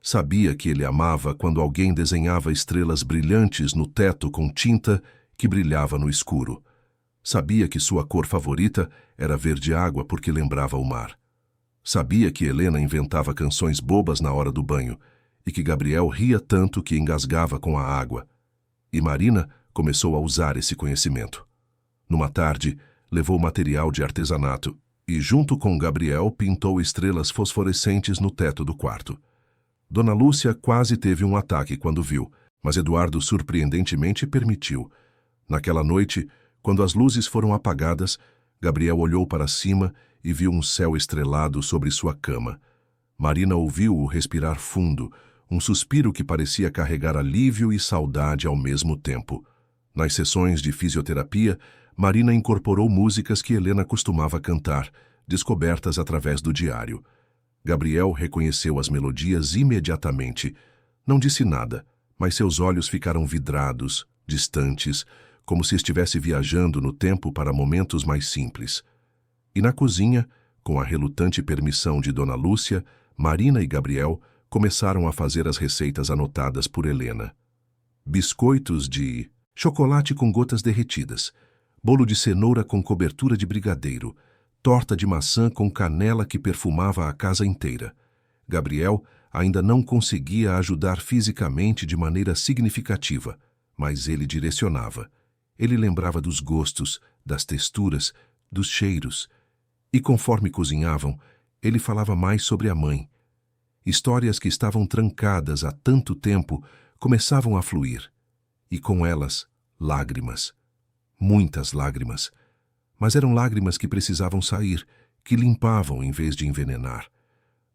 Sabia que ele amava quando alguém desenhava estrelas brilhantes no teto com tinta que brilhava no escuro. Sabia que sua cor favorita era verde-água porque lembrava o mar. Sabia que Helena inventava canções bobas na hora do banho e que Gabriel ria tanto que engasgava com a água. E Marina começou a usar esse conhecimento. Numa tarde, levou material de artesanato e, junto com Gabriel, pintou estrelas fosforescentes no teto do quarto. Dona Lúcia quase teve um ataque quando viu, mas Eduardo surpreendentemente permitiu. Naquela noite, quando as luzes foram apagadas, Gabriel olhou para cima e viu um céu estrelado sobre sua cama. Marina ouviu-o respirar fundo, um suspiro que parecia carregar alívio e saudade ao mesmo tempo. Nas sessões de fisioterapia, Marina incorporou músicas que Helena costumava cantar, descobertas através do diário. Gabriel reconheceu as melodias imediatamente. Não disse nada, mas seus olhos ficaram vidrados, distantes, como se estivesse viajando no tempo para momentos mais simples. E na cozinha, com a relutante permissão de Dona Lúcia, Marina e Gabriel começaram a fazer as receitas anotadas por Helena. Biscoitos de chocolate com gotas derretidas, bolo de cenoura com cobertura de brigadeiro, torta de maçã com canela que perfumava a casa inteira. Gabriel ainda não conseguia ajudar fisicamente de maneira significativa, mas ele direcionava. Ele lembrava dos gostos, das texturas, dos cheiros. E conforme cozinhavam, ele falava mais sobre a mãe. Histórias que estavam trancadas há tanto tempo começavam a fluir. E com elas, lágrimas. Muitas lágrimas. Mas eram lágrimas que precisavam sair, que limpavam em vez de envenenar.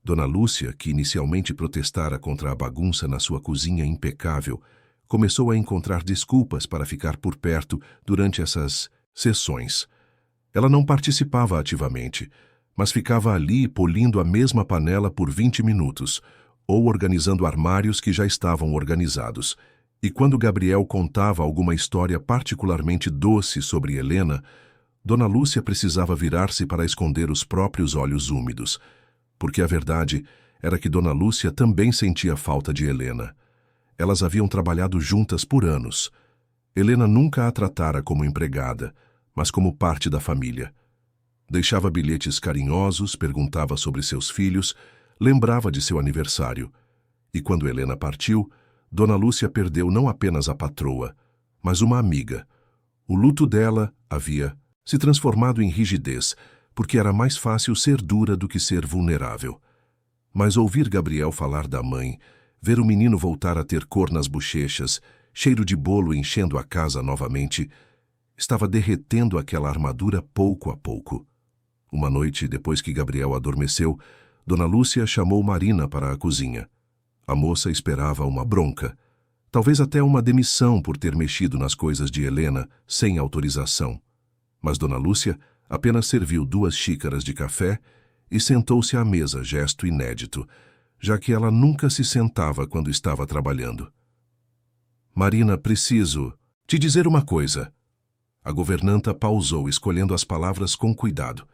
Dona Lúcia, que inicialmente protestara contra a bagunça na sua cozinha impecável, começou a encontrar desculpas para ficar por perto durante essas sessões. Ela não participava ativamente, mas ficava ali polindo a mesma panela por 20 minutos, ou organizando armários que já estavam organizados. E quando Gabriel contava alguma história particularmente doce sobre Helena, Dona Lúcia precisava virar-se para esconder os próprios olhos úmidos, porque a verdade era que Dona Lúcia também sentia falta de Helena. Elas haviam trabalhado juntas por anos. Helena nunca a tratara como empregada, mas como parte da família. Deixava bilhetes carinhosos, perguntava sobre seus filhos, lembrava de seu aniversário. E quando Helena partiu, Dona Lúcia perdeu não apenas a patroa, mas uma amiga. O luto dela havia se transformado em rigidez, porque era mais fácil ser dura do que ser vulnerável. Mas ouvir Gabriel falar da mãe, ver o menino voltar a ter cor nas bochechas, cheiro de bolo enchendo a casa novamente, estava derretendo aquela armadura pouco a pouco. Uma noite, depois que Gabriel adormeceu, Dona Lúcia chamou Marina para a cozinha. A moça esperava uma bronca, talvez até uma demissão por ter mexido nas coisas de Helena sem autorização. Mas Dona Lúcia apenas serviu 2 xícaras de café e sentou-se à mesa, gesto inédito, já que ela nunca se sentava quando estava trabalhando. Marina, preciso te dizer uma coisa. A governanta pausou, escolhendo as palavras com cuidado.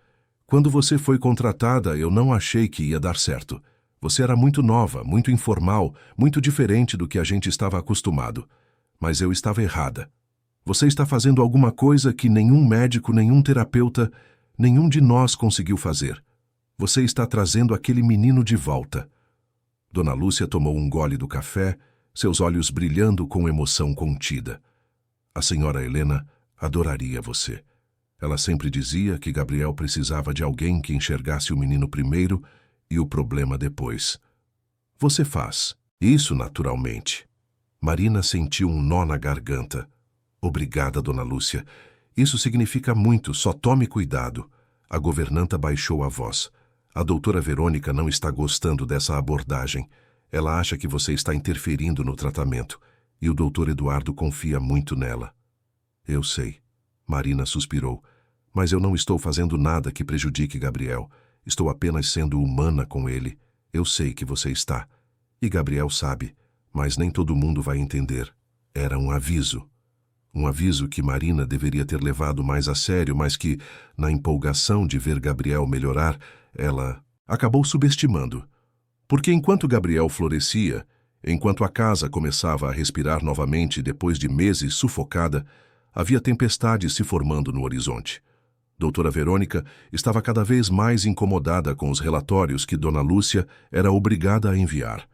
Quando você foi contratada, eu não achei que ia dar certo. Você era muito nova, muito informal, muito diferente do que a gente estava acostumado. Mas eu estava errada. Você está fazendo alguma coisa que nenhum médico, nenhum terapeuta, nenhum de nós conseguiu fazer. Você está trazendo aquele menino de volta. Dona Lúcia tomou um gole do café, seus olhos brilhando com emoção contida. A senhora Helena adoraria você. Ela sempre dizia que Gabriel precisava de alguém que enxergasse o menino primeiro e o problema depois. Você faz isso naturalmente. Marina sentiu um nó na garganta. Obrigada, Dona Lúcia. Isso significa muito, só tome cuidado. A governanta baixou a voz. A doutora Verônica não está gostando dessa abordagem. Ela acha que você está interferindo no tratamento, e o doutor Eduardo confia muito nela. Eu sei. Marina suspirou. Mas eu não estou fazendo nada que prejudique Gabriel. Estou apenas sendo humana com ele. Eu sei que você está. E Gabriel sabe, mas nem todo mundo vai entender. Era um aviso. Um aviso que Marina deveria ter levado mais a sério, mas que, na empolgação de ver Gabriel melhorar, ela acabou subestimando. Porque enquanto Gabriel florescia, enquanto a casa começava a respirar novamente depois de meses sufocada, havia tempestades se formando no horizonte. Doutora Verônica estava cada vez mais incomodada com os relatórios que Dona Lúcia era obrigada a enviar.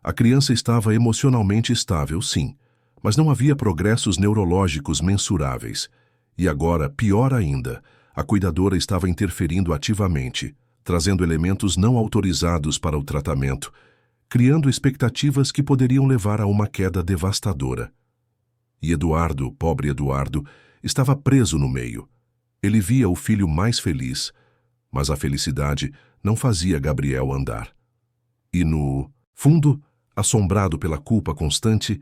A criança estava emocionalmente estável, sim, mas não havia progressos neurológicos mensuráveis. E agora, pior ainda, a cuidadora estava interferindo ativamente, trazendo elementos não autorizados para o tratamento, criando expectativas que poderiam levar a uma queda devastadora. E Eduardo, pobre Eduardo, estava preso no meio. Ele via o filho mais feliz, mas a felicidade não fazia Gabriel andar. E no fundo, assombrado pela culpa constante,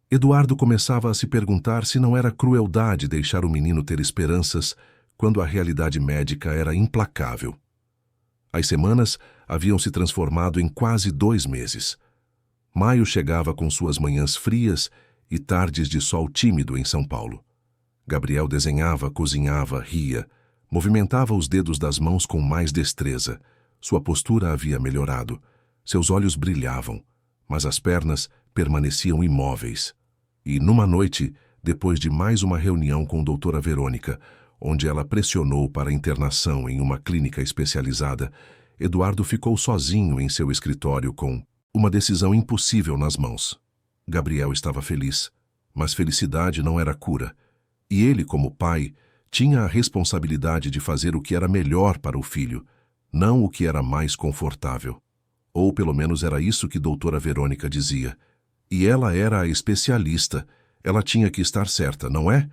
Eduardo começava a se perguntar se não era crueldade deixar o menino ter esperanças quando a realidade médica era implacável. As semanas haviam se transformado em quase 2 meses. Maio chegava com suas manhãs frias e tardes de sol tímido em São Paulo. Gabriel desenhava, cozinhava, ria, movimentava os dedos das mãos com mais destreza. Sua postura havia melhorado. Seus olhos brilhavam, mas as pernas permaneciam imóveis. E numa noite, depois de mais uma reunião com doutora Verônica, onde ela pressionou para internação em uma clínica especializada, Eduardo ficou sozinho em seu escritório com uma decisão impossível nas mãos. Gabriel estava feliz, mas felicidade não era cura. E ele, como pai, tinha a responsabilidade de fazer o que era melhor para o filho, não o que era mais confortável. Ou pelo menos era isso que doutora Verônica dizia. E ela era a especialista. Ela tinha que estar certa, não é?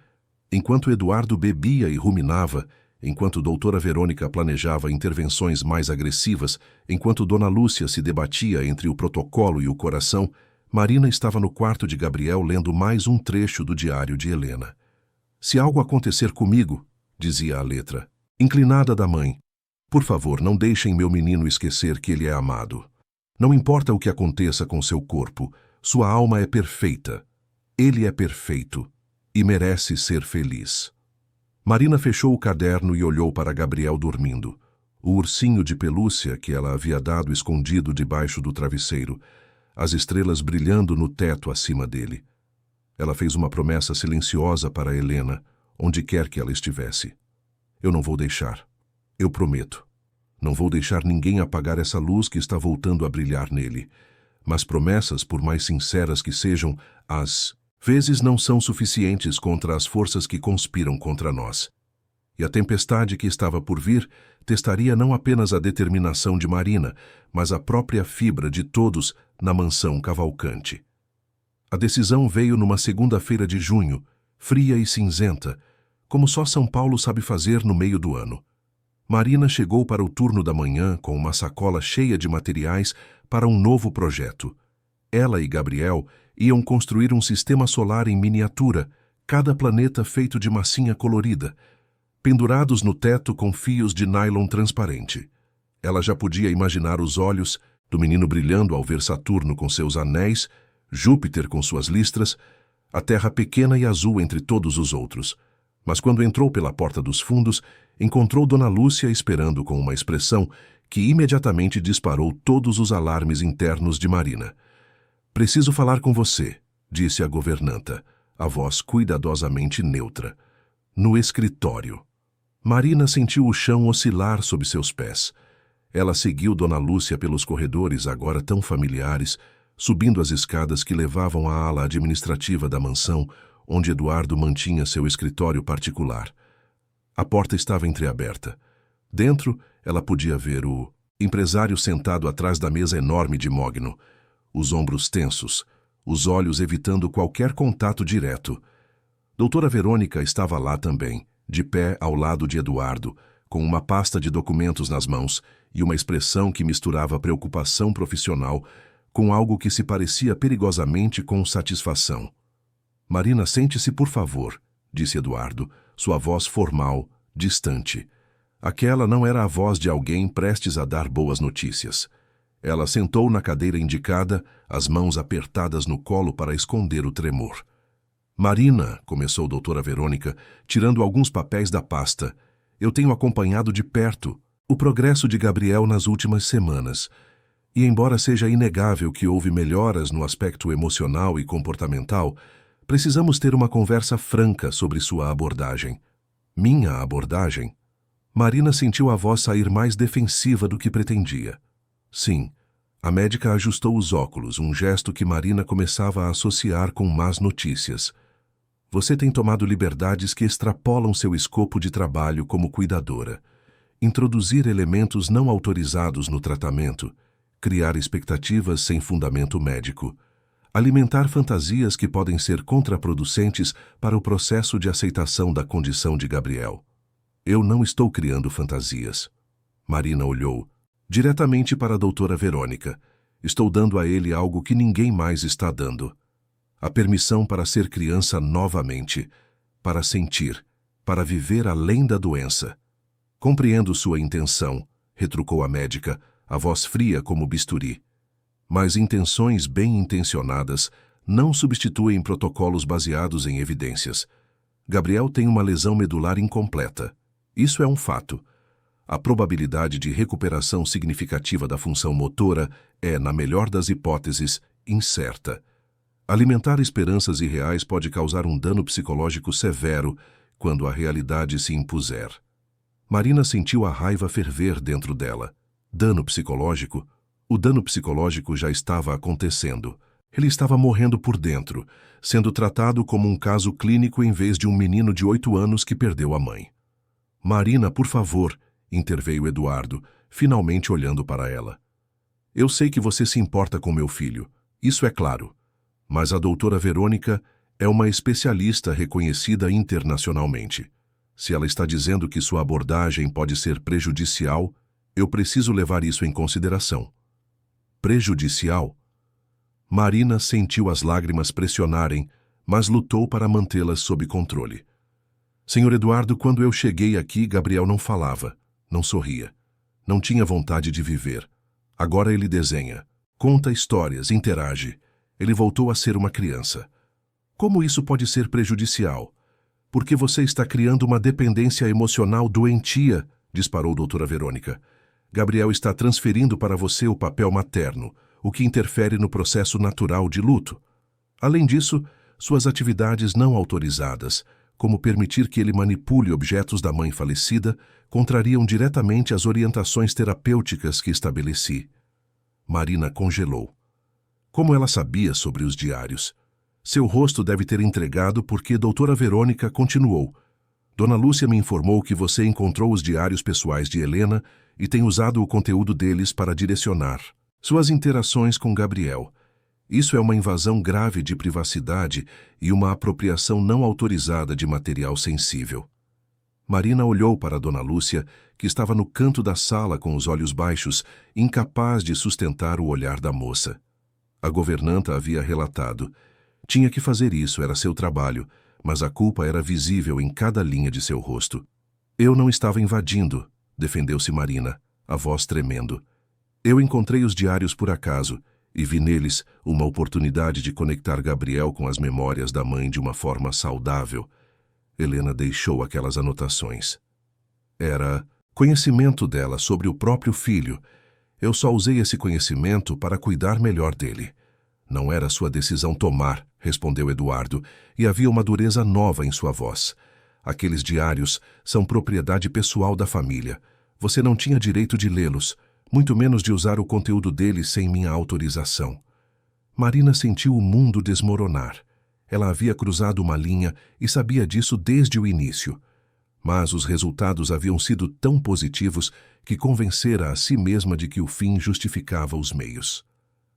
Enquanto Eduardo bebia e ruminava, enquanto doutora Verônica planejava intervenções mais agressivas, enquanto Dona Lúcia se debatia entre o protocolo e o coração, Marina estava no quarto de Gabriel lendo mais um trecho do diário de Helena. Se algo acontecer comigo, dizia a letra, inclinada da mãe, por favor, não deixem meu menino esquecer que ele é amado. Não importa o que aconteça com seu corpo, sua alma é perfeita. Ele é perfeito e merece ser feliz. Marina fechou o caderno e olhou para Gabriel dormindo. O ursinho de pelúcia que ela havia dado escondido debaixo do travesseiro, as estrelas brilhando no teto acima dele. Ela fez uma promessa silenciosa para Helena, onde quer que ela estivesse. Eu não vou deixar. Eu prometo. Não vou deixar ninguém apagar essa luz que está voltando a brilhar nele. Mas promessas, por mais sinceras que sejam, às vezes não são suficientes contra as forças que conspiram contra nós. E a tempestade que estava por vir testaria não apenas a determinação de Marina, mas a própria fibra de todos na mansão Cavalcante. A decisão veio numa segunda-feira de junho, fria e cinzenta, como só São Paulo sabe fazer no meio do ano. Marina chegou para o turno da manhã com uma sacola cheia de materiais para um novo projeto. Ela e Gabriel iam construir um sistema solar em miniatura, cada planeta feito de massinha colorida, pendurados no teto com fios de nylon transparente. Ela já podia imaginar os olhos do menino brilhando ao ver Saturno com seus anéis, Júpiter com suas listras, a Terra pequena e azul entre todos os outros. Mas quando entrou pela porta dos fundos, encontrou Dona Lúcia esperando com uma expressão que imediatamente disparou todos os alarmes internos de Marina. "Preciso falar com você", disse a governanta, a voz cuidadosamente neutra. No escritório. Marina sentiu o chão oscilar sob seus pés. Ela seguiu Dona Lúcia pelos corredores agora tão familiares, subindo as escadas que levavam à ala administrativa da mansão, onde Eduardo mantinha seu escritório particular. A porta estava entreaberta. Dentro, ela podia ver o empresário sentado atrás da mesa enorme de mogno, os ombros tensos, os olhos evitando qualquer contato direto. Doutora Verônica estava lá também, de pé ao lado de Eduardo, com uma pasta de documentos nas mãos e uma expressão que misturava preocupação profissional com algo que se parecia perigosamente com satisfação. "Marina, sente-se, por favor", disse Eduardo, sua voz formal, distante. Aquela não era a voz de alguém prestes a dar boas notícias. Ela sentou na cadeira indicada, as mãos apertadas no colo para esconder o tremor. "Marina", começou doutora Verônica, tirando alguns papéis da pasta, "eu tenho acompanhado de perto o progresso de Gabriel nas últimas semanas. E embora seja inegável que houve melhoras no aspecto emocional e comportamental, precisamos ter uma conversa franca sobre sua abordagem." "Minha abordagem?" Marina sentiu a voz sair mais defensiva do que pretendia. Sim, a médica ajustou os óculos, um gesto que Marina começava a associar com más notícias. "Você tem tomado liberdades que extrapolam seu escopo de trabalho como cuidadora. Introduzir elementos não autorizados no tratamento, criar expectativas sem fundamento médico, alimentar fantasias que podem ser contraproducentes para o processo de aceitação da condição de Gabriel." "Eu não estou criando fantasias." Marina olhou diretamente para a doutora Verônica. "Estou dando a ele algo que ninguém mais está dando. A permissão para ser criança novamente, para sentir, para viver além da doença." "Compreendo sua intenção", retrucou a médica, a voz fria como bisturi. "Mas intenções bem intencionadas não substituem protocolos baseados em evidências. Gabriel tem uma lesão medular incompleta. Isso é um fato. A probabilidade de recuperação significativa da função motora é, na melhor das hipóteses, incerta. Alimentar esperanças irreais pode causar um dano psicológico severo quando a realidade se impuser." Marina sentiu a raiva ferver dentro dela. Dano psicológico? O dano psicológico já estava acontecendo. Ele estava morrendo por dentro, sendo tratado como um caso clínico em vez de um menino de 8 anos que perdeu a mãe. "Marina, por favor", interveio Eduardo, finalmente olhando para ela. "Eu sei que você se importa com meu filho, isso é claro. Mas a doutora Verônica é uma especialista reconhecida internacionalmente. Se ela está dizendo que sua abordagem pode ser prejudicial, eu preciso levar isso em consideração." "Prejudicial?" Marina sentiu as lágrimas pressionarem, mas lutou para mantê-las sob controle. "Senhor Eduardo, quando eu cheguei aqui, Gabriel não falava, não sorria. Não tinha vontade de viver. Agora ele desenha, conta histórias, interage. Ele voltou a ser uma criança. Como isso pode ser prejudicial? Porque você está criando uma dependência emocional doentia", disparou doutora Verônica. "Gabriel está transferindo para você o papel materno, o que interfere no processo natural de luto. Além disso, suas atividades não autorizadas, como permitir que ele manipule objetos da mãe falecida, contrariam diretamente as orientações terapêuticas que estabeleci. Marina congelou. Como ela sabia sobre os diários? Seu rosto deve ter entregado porque doutora Verônica continuou. Dona Lúcia me informou que você encontrou os diários pessoais de Helena e tem usado o conteúdo deles para direcionar suas interações com Gabriel. Isso é uma invasão grave de privacidade e uma apropriação não autorizada de material sensível. Marina olhou para Dona Lúcia, que estava no canto da sala com os olhos baixos, incapaz de sustentar o olhar da moça. A governanta havia relatado. Tinha que fazer isso, era seu trabalho, mas a culpa era visível em cada linha de seu rosto. Eu não estava invadindo, defendeu-se Marina, a voz tremendo. Eu encontrei os diários por acaso e vi neles uma oportunidade de conectar Gabriel com as memórias da mãe de uma forma saudável. Helena deixou aquelas anotações. Era conhecimento dela sobre o próprio filho. Eu só usei esse conhecimento para cuidar melhor dele. Não era sua decisão tomar, respondeu Eduardo, e havia uma dureza nova em sua voz. Aqueles diários são propriedade pessoal da família. Você não tinha direito de lê-los, muito menos de usar o conteúdo deles sem minha autorização. Marina sentiu o mundo desmoronar. Ela havia cruzado uma linha e sabia disso desde o início. Mas os resultados haviam sido tão positivos que convencera a si mesma de que o fim justificava os meios.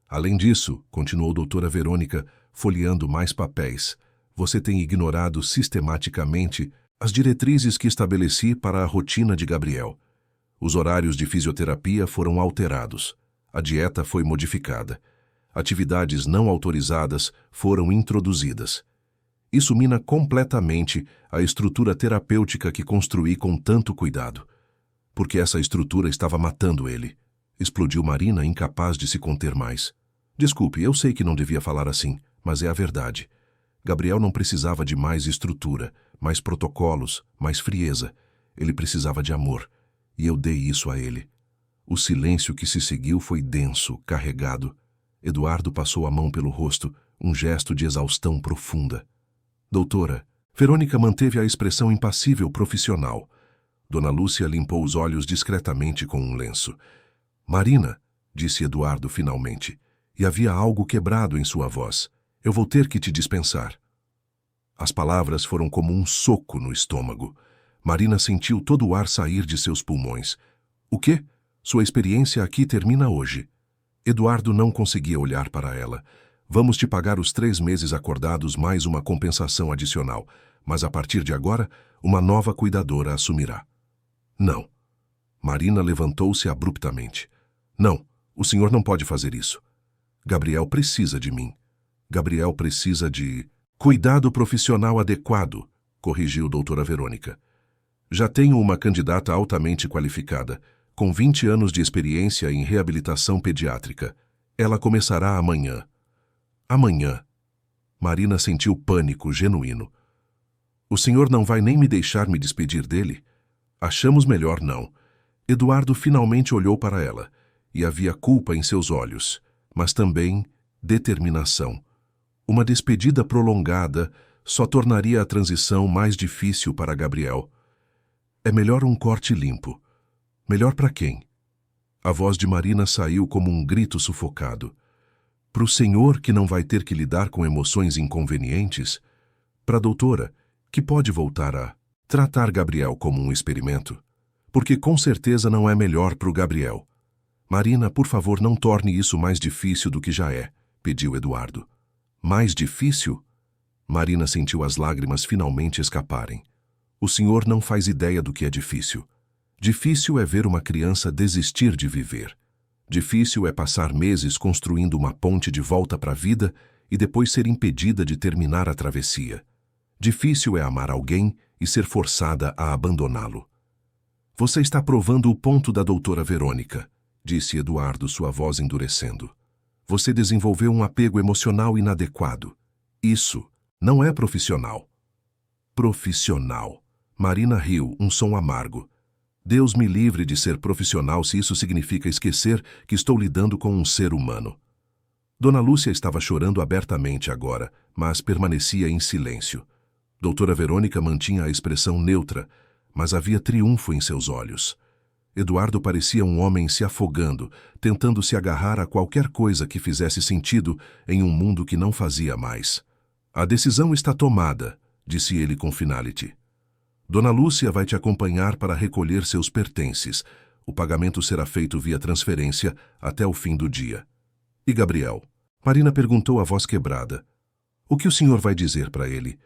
Além disso, continuou doutora Verônica, folheando mais papéis, você tem ignorado sistematicamente as diretrizes que estabeleci para a rotina de Gabriel. Os horários de fisioterapia foram alterados. A dieta foi modificada. Atividades não autorizadas foram introduzidas. Isso mina completamente a estrutura terapêutica que construí com tanto cuidado. Porque essa estrutura estava matando ele. Explodiu Marina, incapaz de se conter mais. Desculpe, eu sei que não devia falar assim, mas é a verdade. Gabriel não precisava de mais estrutura, mais protocolos, mais frieza. Ele precisava de amor. E eu dei isso a ele. O silêncio que se seguiu foi denso, carregado. Eduardo passou a mão pelo rosto, um gesto de exaustão profunda. Doutora, Verônica manteve a expressão impassível profissional. Dona Lúcia limpou os olhos discretamente com um lenço. Marina, disse Eduardo finalmente, e havia algo quebrado em sua voz. Eu vou ter que te dispensar. As palavras foram como um soco no estômago. Marina sentiu todo o ar sair de seus pulmões. O quê? Sua experiência aqui termina hoje. Eduardo não conseguia olhar para ela. Vamos te pagar os 3 meses acordados mais uma compensação adicional, mas a partir de agora, uma nova cuidadora assumirá. Não. Marina levantou-se abruptamente. Não, o senhor não pode fazer isso. Gabriel precisa de mim. Gabriel precisa de cuidado profissional adequado, corrigiu doutora Verônica. Já tenho uma candidata altamente qualificada, com 20 anos de experiência em reabilitação pediátrica. Ela começará amanhã. Amanhã. Marina sentiu pânico genuíno. O senhor não vai nem me deixar me despedir dele? Achamos melhor não. Eduardo finalmente olhou para ela, e havia culpa em seus olhos, mas também determinação. Uma despedida prolongada só tornaria a transição mais difícil para Gabriel. É melhor um corte limpo. Melhor para quem? A voz de Marina saiu como um grito sufocado. Para o senhor que não vai ter que lidar com emoções inconvenientes? Para a doutora, que pode voltar a tratar Gabriel como um experimento? Porque com certeza não é melhor para o Gabriel. Marina, por favor, não torne isso mais difícil do que já é, pediu Eduardo. Mais difícil? Marina sentiu as lágrimas finalmente escaparem. O senhor não faz ideia do que é difícil. Difícil é ver uma criança desistir de viver. Difícil é passar meses construindo uma ponte de volta para a vida e depois ser impedida de terminar a travessia. Difícil é amar alguém e ser forçada a abandoná-lo. Você está provando o ponto da doutora Verônica, disse Eduardo, sua voz endurecendo. Você desenvolveu um apego emocional inadequado. Isso não é profissional. Profissional. Marina riu, um som amargo. Deus me livre de ser profissional se isso significa esquecer que estou lidando com um ser humano. Dona Lúcia estava chorando abertamente agora, mas permanecia em silêncio. Doutora Verônica mantinha a expressão neutra, mas havia triunfo em seus olhos. Eduardo parecia um homem se afogando, tentando se agarrar a qualquer coisa que fizesse sentido em um mundo que não fazia mais. A decisão está tomada, disse ele com finality. Dona Lúcia vai te acompanhar para recolher seus pertences. O pagamento será feito via transferência até o fim do dia. E Gabriel? Marina perguntou a voz quebrada. O que o senhor vai dizer para ele?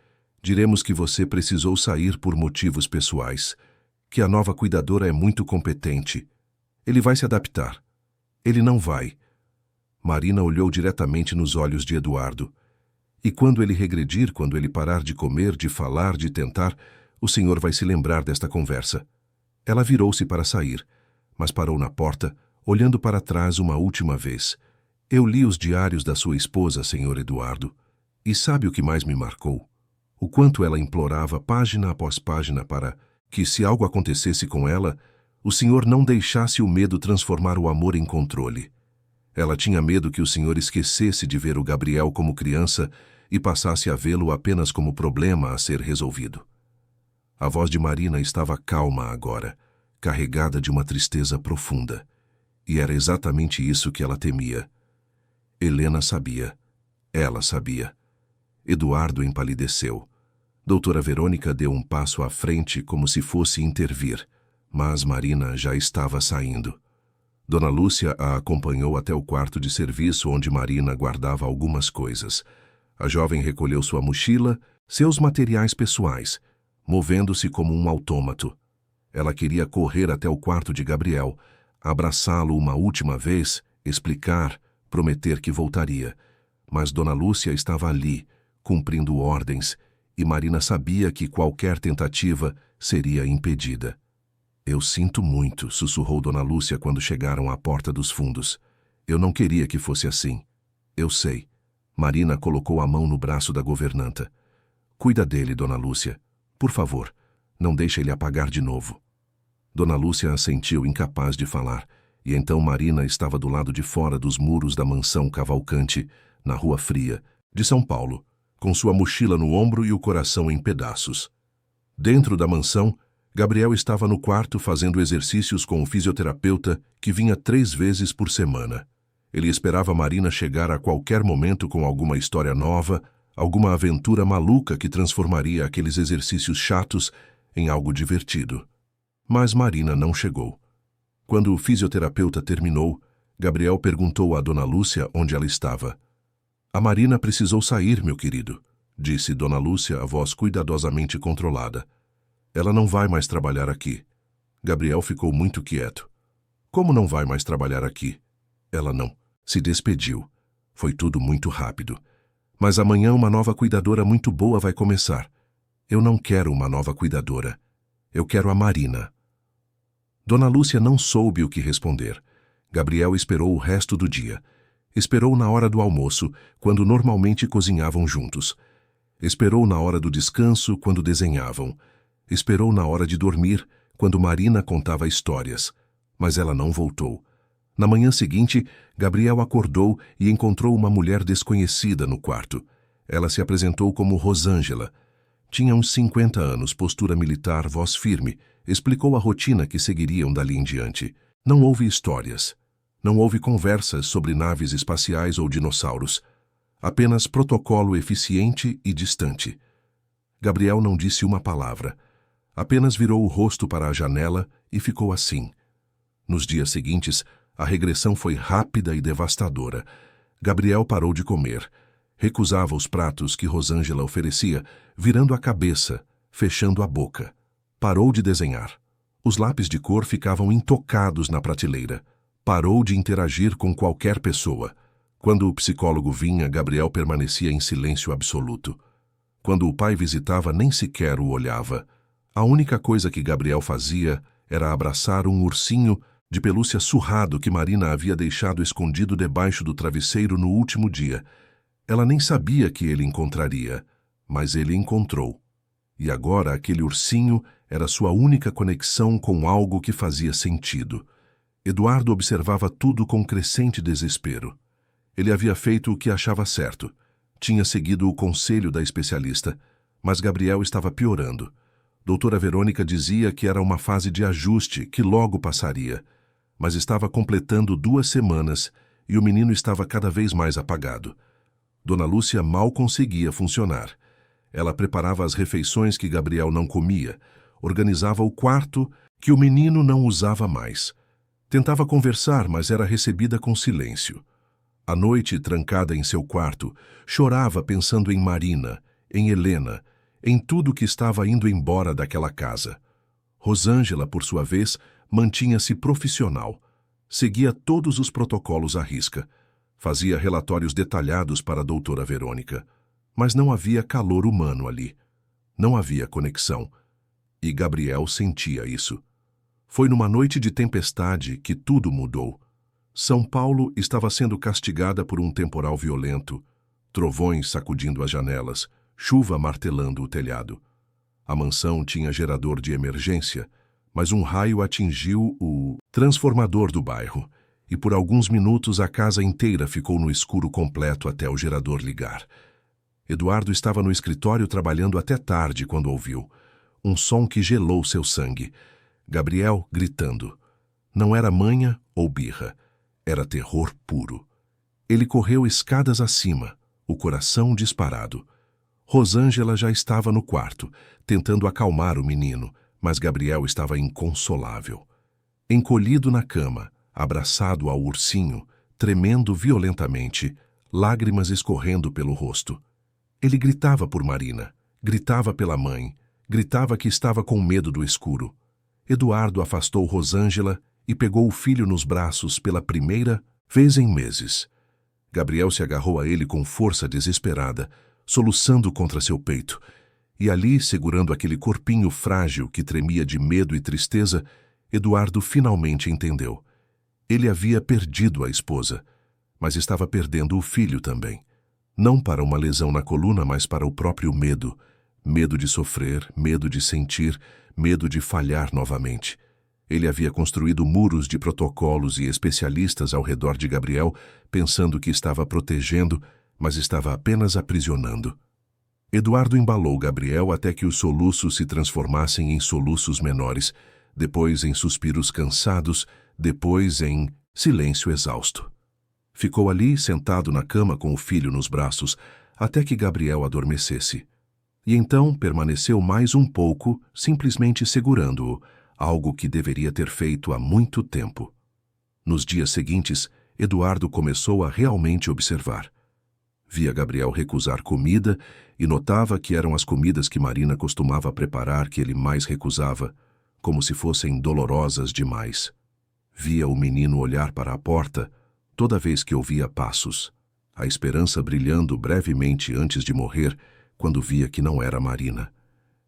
Diremos que você precisou sair por motivos pessoais, que a nova cuidadora é muito competente. Ele vai se adaptar. Ele não vai. Marina olhou diretamente nos olhos de Eduardo. E quando ele regredir, quando ele parar de comer, de falar, de tentar, o senhor vai se lembrar desta conversa. Ela virou-se para sair, mas parou na porta, olhando para trás uma última vez. Eu li os diários da sua esposa, senhor Eduardo, e sabe o que mais me marcou? O quanto ela implorava, página após página, para que, se algo acontecesse com ela, o senhor não deixasse o medo transformar o amor em controle. Ela tinha medo que o senhor esquecesse de ver o Gabriel como criança e passasse a vê-lo apenas como problema a ser resolvido. A voz de Marina estava calma agora, carregada de uma tristeza profunda. E era exatamente isso que ela temia. Helena sabia. Ela sabia. Eduardo empalideceu. Doutora Verônica deu um passo à frente como se fosse intervir, mas Marina já estava saindo. Dona Lúcia a acompanhou até o quarto de serviço onde Marina guardava algumas coisas. A jovem recolheu sua mochila, seus materiais pessoais, movendo-se como um autômato. Ela queria correr até o quarto de Gabriel, abraçá-lo uma última vez, explicar, prometer que voltaria. Mas Dona Lúcia estava ali, cumprindo ordens, e Marina sabia que qualquer tentativa seria impedida. Eu sinto muito, sussurrou Dona Lúcia quando chegaram à porta dos fundos. Eu não queria que fosse assim. Eu sei. Marina colocou a mão no braço da governanta. Cuida dele, Dona Lúcia. Por favor, não deixe ele apagar de novo. Dona Lúcia assentiu, incapaz de falar, e então Marina estava do lado de fora dos muros da mansão Cavalcante, na Rua Fria, de São Paulo, com sua mochila no ombro e o coração em pedaços. Dentro da mansão, Gabriel estava no quarto fazendo exercícios com o fisioterapeuta que vinha 3 vezes por semana. Ele esperava Marina chegar a qualquer momento com alguma história nova, alguma aventura maluca que transformaria aqueles exercícios chatos em algo divertido. Mas Marina não chegou. Quando o fisioterapeuta terminou, Gabriel perguntou a Dona Lúcia onde ela estava. A Marina precisou sair, meu querido, disse Dona Lúcia, a voz cuidadosamente controlada. Ela não vai mais trabalhar aqui. Gabriel ficou muito quieto. Como não vai mais trabalhar aqui? Ela não. Se despediu. Foi tudo muito rápido. Mas amanhã uma nova cuidadora muito boa vai começar. Eu não quero uma nova cuidadora. Eu quero a Marina. Dona Lúcia não soube o que responder. Gabriel esperou o resto do dia. Esperou na hora do almoço, quando normalmente cozinhavam juntos. Esperou na hora do descanso, quando desenhavam. Esperou na hora de dormir, quando Marina contava histórias. Mas ela não voltou. Na manhã seguinte, Gabriel acordou e encontrou uma mulher desconhecida no quarto. Ela se apresentou como Rosângela. Tinha uns 50 anos, postura militar, voz firme. Explicou a rotina que seguiriam dali em diante. Não houve histórias. Não houve conversas sobre naves espaciais ou dinossauros. Apenas protocolo eficiente e distante. Gabriel não disse uma palavra. Apenas virou o rosto para a janela e ficou assim. Nos dias seguintes, a regressão foi rápida e devastadora. Gabriel parou de comer. Recusava os pratos que Rosângela oferecia, virando a cabeça, fechando a boca. Parou de desenhar. Os lápis de cor ficavam intocados na prateleira. Parou de interagir com qualquer pessoa. Quando o psicólogo vinha, Gabriel permanecia em silêncio absoluto. Quando o pai visitava, nem sequer o olhava. A única coisa que Gabriel fazia era abraçar um ursinho de pelúcia surrado que Marina havia deixado escondido debaixo do travesseiro no último dia. Ela nem sabia que ele encontraria, mas ele encontrou. E agora aquele ursinho era sua única conexão com algo que fazia sentido. Eduardo observava tudo com crescente desespero. Ele havia feito o que achava certo. Tinha seguido o conselho da especialista, Mas Gabriel estava piorando. Doutora Verônica dizia que era uma fase de ajuste, que logo passaria. Mas estava completando 2 semanas e o menino estava cada vez mais apagado. Dona Lúcia mal conseguia funcionar. Ela preparava as refeições que Gabriel não comia, organizava o quarto que o menino não usava mais. Tentava conversar, mas era recebida com silêncio. À noite, trancada em seu quarto, chorava pensando em Marina, em Helena, em tudo que estava indo embora daquela casa. Rosângela, por sua vez, mantinha-se profissional. Seguia todos os protocolos à risca. Fazia relatórios detalhados para a doutora Verônica. Mas não havia calor humano ali. Não havia conexão. E Gabriel sentia isso. Foi numa noite de tempestade que tudo mudou. São Paulo estava sendo castigada por um temporal violento, trovões sacudindo as janelas, chuva martelando o telhado. A mansão tinha gerador de emergência, mas um raio atingiu o transformador do bairro, e por alguns minutos a casa inteira ficou no escuro completo até o gerador ligar. Eduardo estava no escritório trabalhando até tarde quando ouviu um som que gelou seu sangue. Gabriel gritando. Não era manha ou birra. Era terror puro. Ele correu escadas acima, o coração disparado. Rosângela já estava no quarto, tentando acalmar o menino, mas Gabriel estava inconsolável. Encolhido na cama, abraçado ao ursinho, tremendo violentamente, lágrimas escorrendo pelo rosto. Ele gritava por Marina, gritava pela mãe, gritava que estava com medo do escuro. Eduardo afastou Rosângela e pegou o filho nos braços pela primeira vez em meses. Gabriel se agarrou a ele com força desesperada, soluçando contra seu peito, e ali, segurando aquele corpinho frágil que tremia de medo e tristeza, Eduardo finalmente entendeu. Ele havia perdido a esposa, mas estava perdendo o filho também. Não para uma lesão na coluna, mas para o próprio medo. Medo de sofrer, medo de sentir, medo de falhar novamente. Ele havia construído muros de protocolos e especialistas ao redor de Gabriel, pensando que estava protegendo, mas estava apenas aprisionando. Eduardo embalou Gabriel até que os soluços se transformassem em soluços menores, depois em suspiros cansados, depois em silêncio exausto. Ficou ali, sentado na cama com o filho nos braços, até que Gabriel adormecesse. E então permaneceu mais um pouco, simplesmente segurando-o, algo que deveria ter feito há muito tempo. Nos dias seguintes, Eduardo começou a realmente observar. Via Gabriel recusar comida e notava que eram as comidas que Marina costumava preparar que ele mais recusava, como se fossem dolorosas demais. Via o menino olhar para a porta toda vez que ouvia passos, a esperança brilhando brevemente antes de morrer, quando via que não era Marina.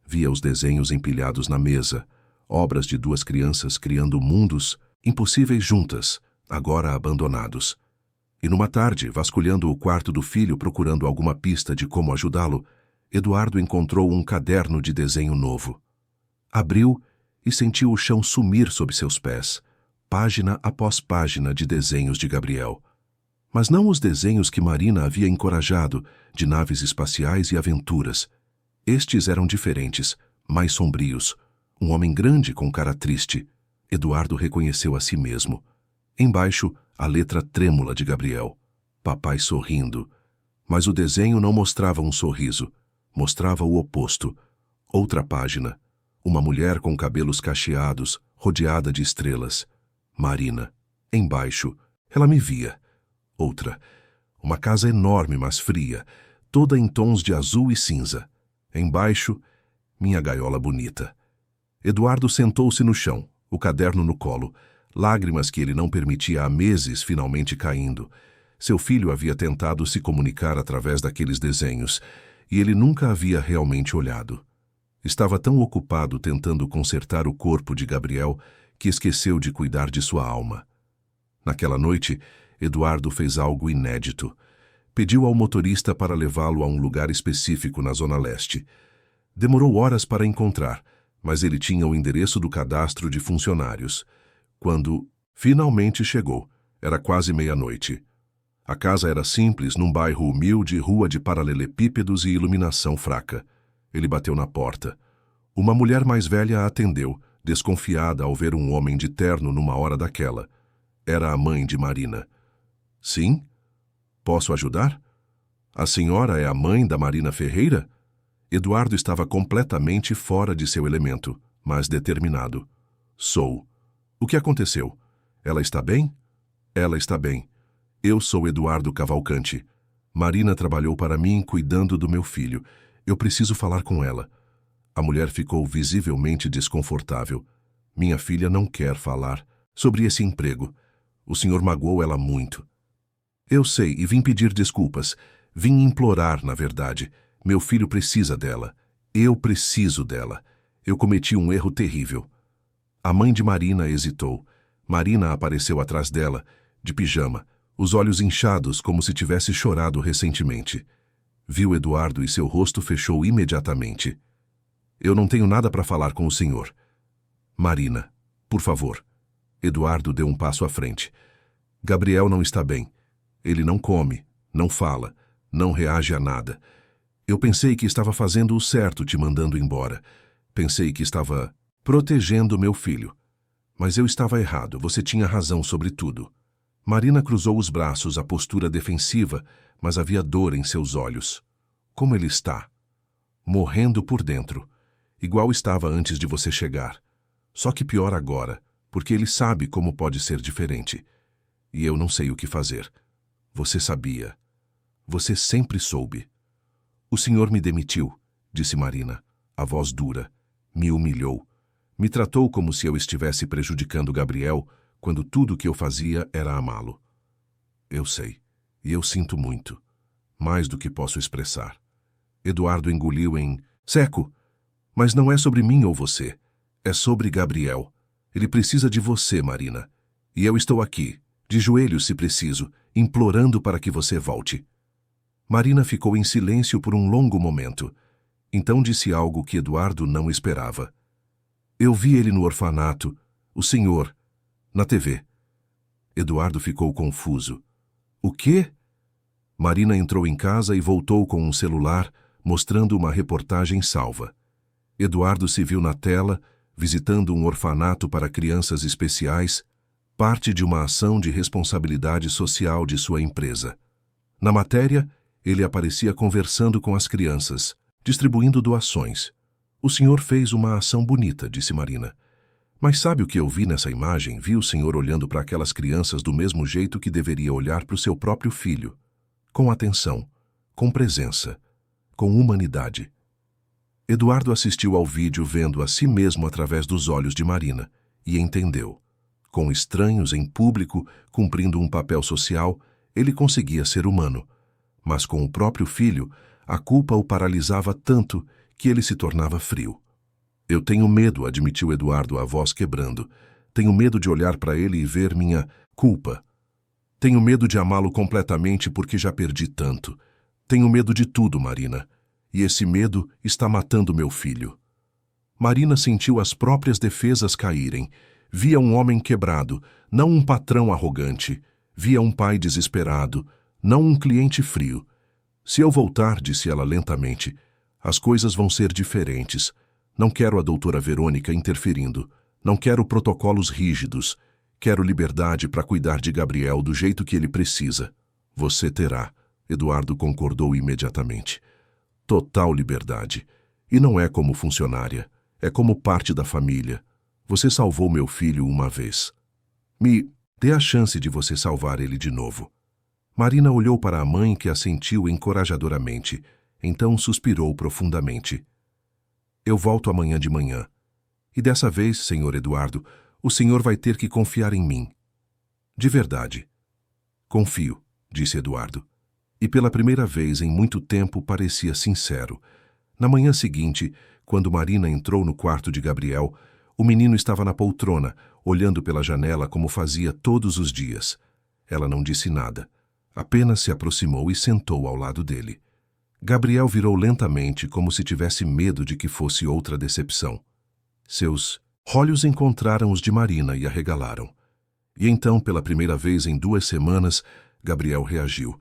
Via os desenhos empilhados na mesa, obras de 2 crianças criando mundos impossíveis juntas, agora abandonados. E numa tarde, vasculhando o quarto do filho procurando alguma pista de como ajudá-lo, Eduardo encontrou um caderno de desenho novo. Abriu e sentiu o chão sumir sob seus pés, página após página de desenhos de Gabriel. Mas não os desenhos que Marina havia encorajado, de naves espaciais e aventuras. Estes eram diferentes, mais sombrios. Um homem grande com cara triste. Eduardo reconheceu a si mesmo. Embaixo, a letra trêmula de Gabriel. Papai sorrindo. Mas o desenho não mostrava um sorriso. Mostrava o oposto. Outra página. Uma mulher com cabelos cacheados, rodeada de estrelas. Marina. Embaixo, ela me via. Outra. Uma casa enorme, mas fria, toda em tons de azul e cinza. Embaixo, minha gaiola bonita. Eduardo sentou-se no chão, o caderno no colo, lágrimas que ele não permitia há meses finalmente caindo. Seu filho havia tentado se comunicar através daqueles desenhos, e ele nunca havia realmente olhado. Estava tão ocupado tentando consertar o corpo de Gabriel que esqueceu de cuidar de sua alma. Naquela noite, Eduardo fez algo inédito. Pediu ao motorista para levá-lo a um lugar específico na Zona Leste. Demorou horas para encontrar, mas ele tinha o endereço do cadastro de funcionários. Quando finalmente chegou, era quase meia-noite. A casa era simples, num bairro humilde, rua de paralelepípedos e iluminação fraca. Ele bateu na porta. Uma mulher mais velha a atendeu, desconfiada ao ver um homem de terno numa hora daquela. Era a mãe de Marina. Sim? Posso ajudar? A senhora é a mãe da Marina Ferreira? Eduardo estava completamente fora de seu elemento, mas determinado. Sou. O que aconteceu? Ela está bem? Ela está bem. Eu sou Eduardo Cavalcante. Marina trabalhou para mim cuidando do meu filho. Eu preciso falar com ela. A mulher ficou visivelmente desconfortável. Minha filha não quer falar sobre esse emprego. O senhor magoou ela muito. Eu sei e vim pedir desculpas. Vim implorar, na verdade. Meu filho precisa dela. Eu preciso dela. Eu cometi um erro terrível. A mãe de Marina hesitou. Marina apareceu atrás dela, de pijama, os olhos inchados como se tivesse chorado recentemente. Viu Eduardo e seu rosto fechou imediatamente. Eu não tenho nada para falar com o senhor. Marina, por favor. Eduardo deu um passo à frente. Gabriel não está bem. Ele não come, não fala, não reage a nada. Eu pensei que estava fazendo o certo te mandando embora. Pensei que estava protegendo meu filho. Mas eu estava errado, você tinha razão sobre tudo. Marina cruzou os braços, a postura defensiva, mas havia dor em seus olhos. Como ele está? Morrendo por dentro. Igual estava antes de você chegar. Só que pior agora, porque ele sabe como pode ser diferente. E eu não sei o que fazer. Você sabia. Você sempre soube. O senhor me demitiu, disse Marina, a voz dura. Me humilhou. Me tratou como se eu estivesse prejudicando Gabriel, quando tudo o que eu fazia era amá-lo. Eu sei, e eu sinto muito. Mais do que posso expressar. Eduardo engoliu em seco. Mas não é sobre mim ou você. É sobre Gabriel. Ele precisa de você, Marina. E eu estou aqui, de joelhos se preciso, implorando para que você volte. Marina ficou em silêncio por um longo momento. Então disse algo que Eduardo não esperava. Eu vi ele no orfanato, o senhor, na TV. Eduardo ficou confuso. O quê? Marina entrou em casa e voltou com um celular, mostrando uma reportagem salva. Eduardo se viu na tela, visitando um orfanato para crianças especiais, parte de uma ação de responsabilidade social de sua empresa. Na matéria, ele aparecia conversando com as crianças, distribuindo doações. O senhor fez uma ação bonita, disse Marina. Mas sabe o que eu vi nessa imagem? Vi o senhor olhando para aquelas crianças do mesmo jeito que deveria olhar para o seu próprio filho. Com atenção, com presença, com humanidade. Eduardo assistiu ao vídeo vendo a si mesmo através dos olhos de Marina e entendeu. Com estranhos em público, cumprindo um papel social, ele conseguia ser humano. Mas com o próprio filho, a culpa o paralisava tanto que ele se tornava frio. Eu tenho medo, admitiu Eduardo, a voz quebrando. Tenho medo de olhar para ele e ver minha culpa. Tenho medo de amá-lo completamente porque já perdi tanto. Tenho medo de tudo, Marina. E esse medo está matando meu filho. Marina sentiu as próprias defesas caírem. Via um homem quebrado, não um patrão arrogante. Via um pai desesperado, não um cliente frio. Se eu voltar, disse ela lentamente, as coisas vão ser diferentes. Não quero a doutora Verônica interferindo. Não quero protocolos rígidos. Quero liberdade para cuidar de Gabriel do jeito que ele precisa. Você terá. Eduardo concordou imediatamente. Total liberdade. E não é como funcionária. É como parte da família. Você salvou meu filho uma vez. Me dê a chance de você salvar ele de novo. Marina olhou para a mãe que assentiu encorajadoramente. Então suspirou profundamente. Eu volto amanhã de manhã. E dessa vez, senhor Eduardo, o senhor vai ter que confiar em mim. De verdade. Confio, disse Eduardo. E pela primeira vez em muito tempo parecia sincero. Na manhã seguinte, quando Marina entrou no quarto de Gabriel, o menino estava na poltrona, olhando pela janela como fazia todos os dias. Ela não disse nada. Apenas se aproximou e sentou ao lado dele. Gabriel virou lentamente, como se tivesse medo de que fosse outra decepção. Seus olhos encontraram os de Marina e arregalaram. E então, pela primeira vez em 2 semanas, Gabriel reagiu.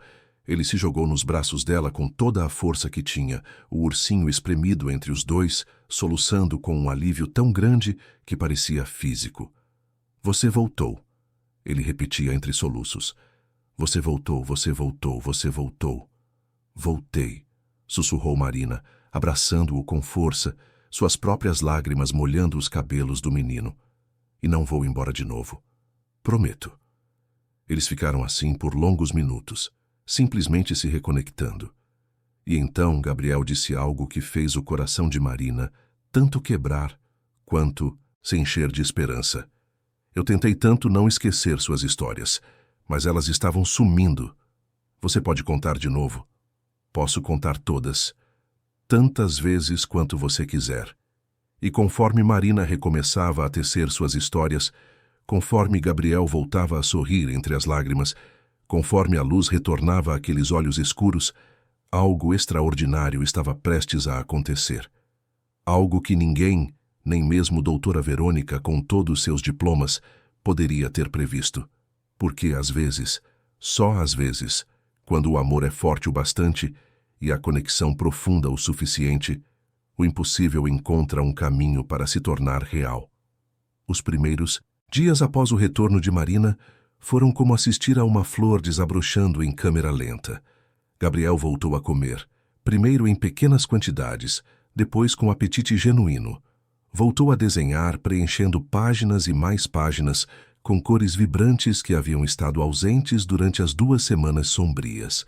Ele se jogou nos braços dela com toda a força que tinha, o ursinho espremido entre os dois, soluçando com um alívio tão grande que parecia físico. Você voltou. Ele repetia entre soluços. Você voltou, você voltou, você voltou. Voltei, sussurrou Marina, abraçando-o com força, suas próprias lágrimas molhando os cabelos do menino. E não vou embora de novo. Prometo. Eles ficaram assim por longos minutos, simplesmente se reconectando. E então Gabriel disse algo que fez o coração de Marina tanto quebrar quanto se encher de esperança. Eu tentei tanto não esquecer suas histórias, mas elas estavam sumindo. Você pode contar de novo? Posso contar todas, tantas vezes quanto você quiser. E conforme Marina recomeçava a tecer suas histórias, conforme Gabriel voltava a sorrir entre as lágrimas, conforme a luz retornava àqueles olhos escuros, algo extraordinário estava prestes a acontecer. Algo que ninguém, nem mesmo doutora Verônica, com todos os seus diplomas, poderia ter previsto. Porque às vezes, só às vezes, quando o amor é forte o bastante e a conexão profunda o suficiente, o impossível encontra um caminho para se tornar real. Os primeiros dias após o retorno de Marina foram como assistir a uma flor desabrochando em câmera lenta. Gabriel voltou a comer, primeiro em pequenas quantidades, depois com apetite genuíno. Voltou a desenhar, preenchendo páginas e mais páginas, com cores vibrantes que haviam estado ausentes durante as 2 semanas sombrias.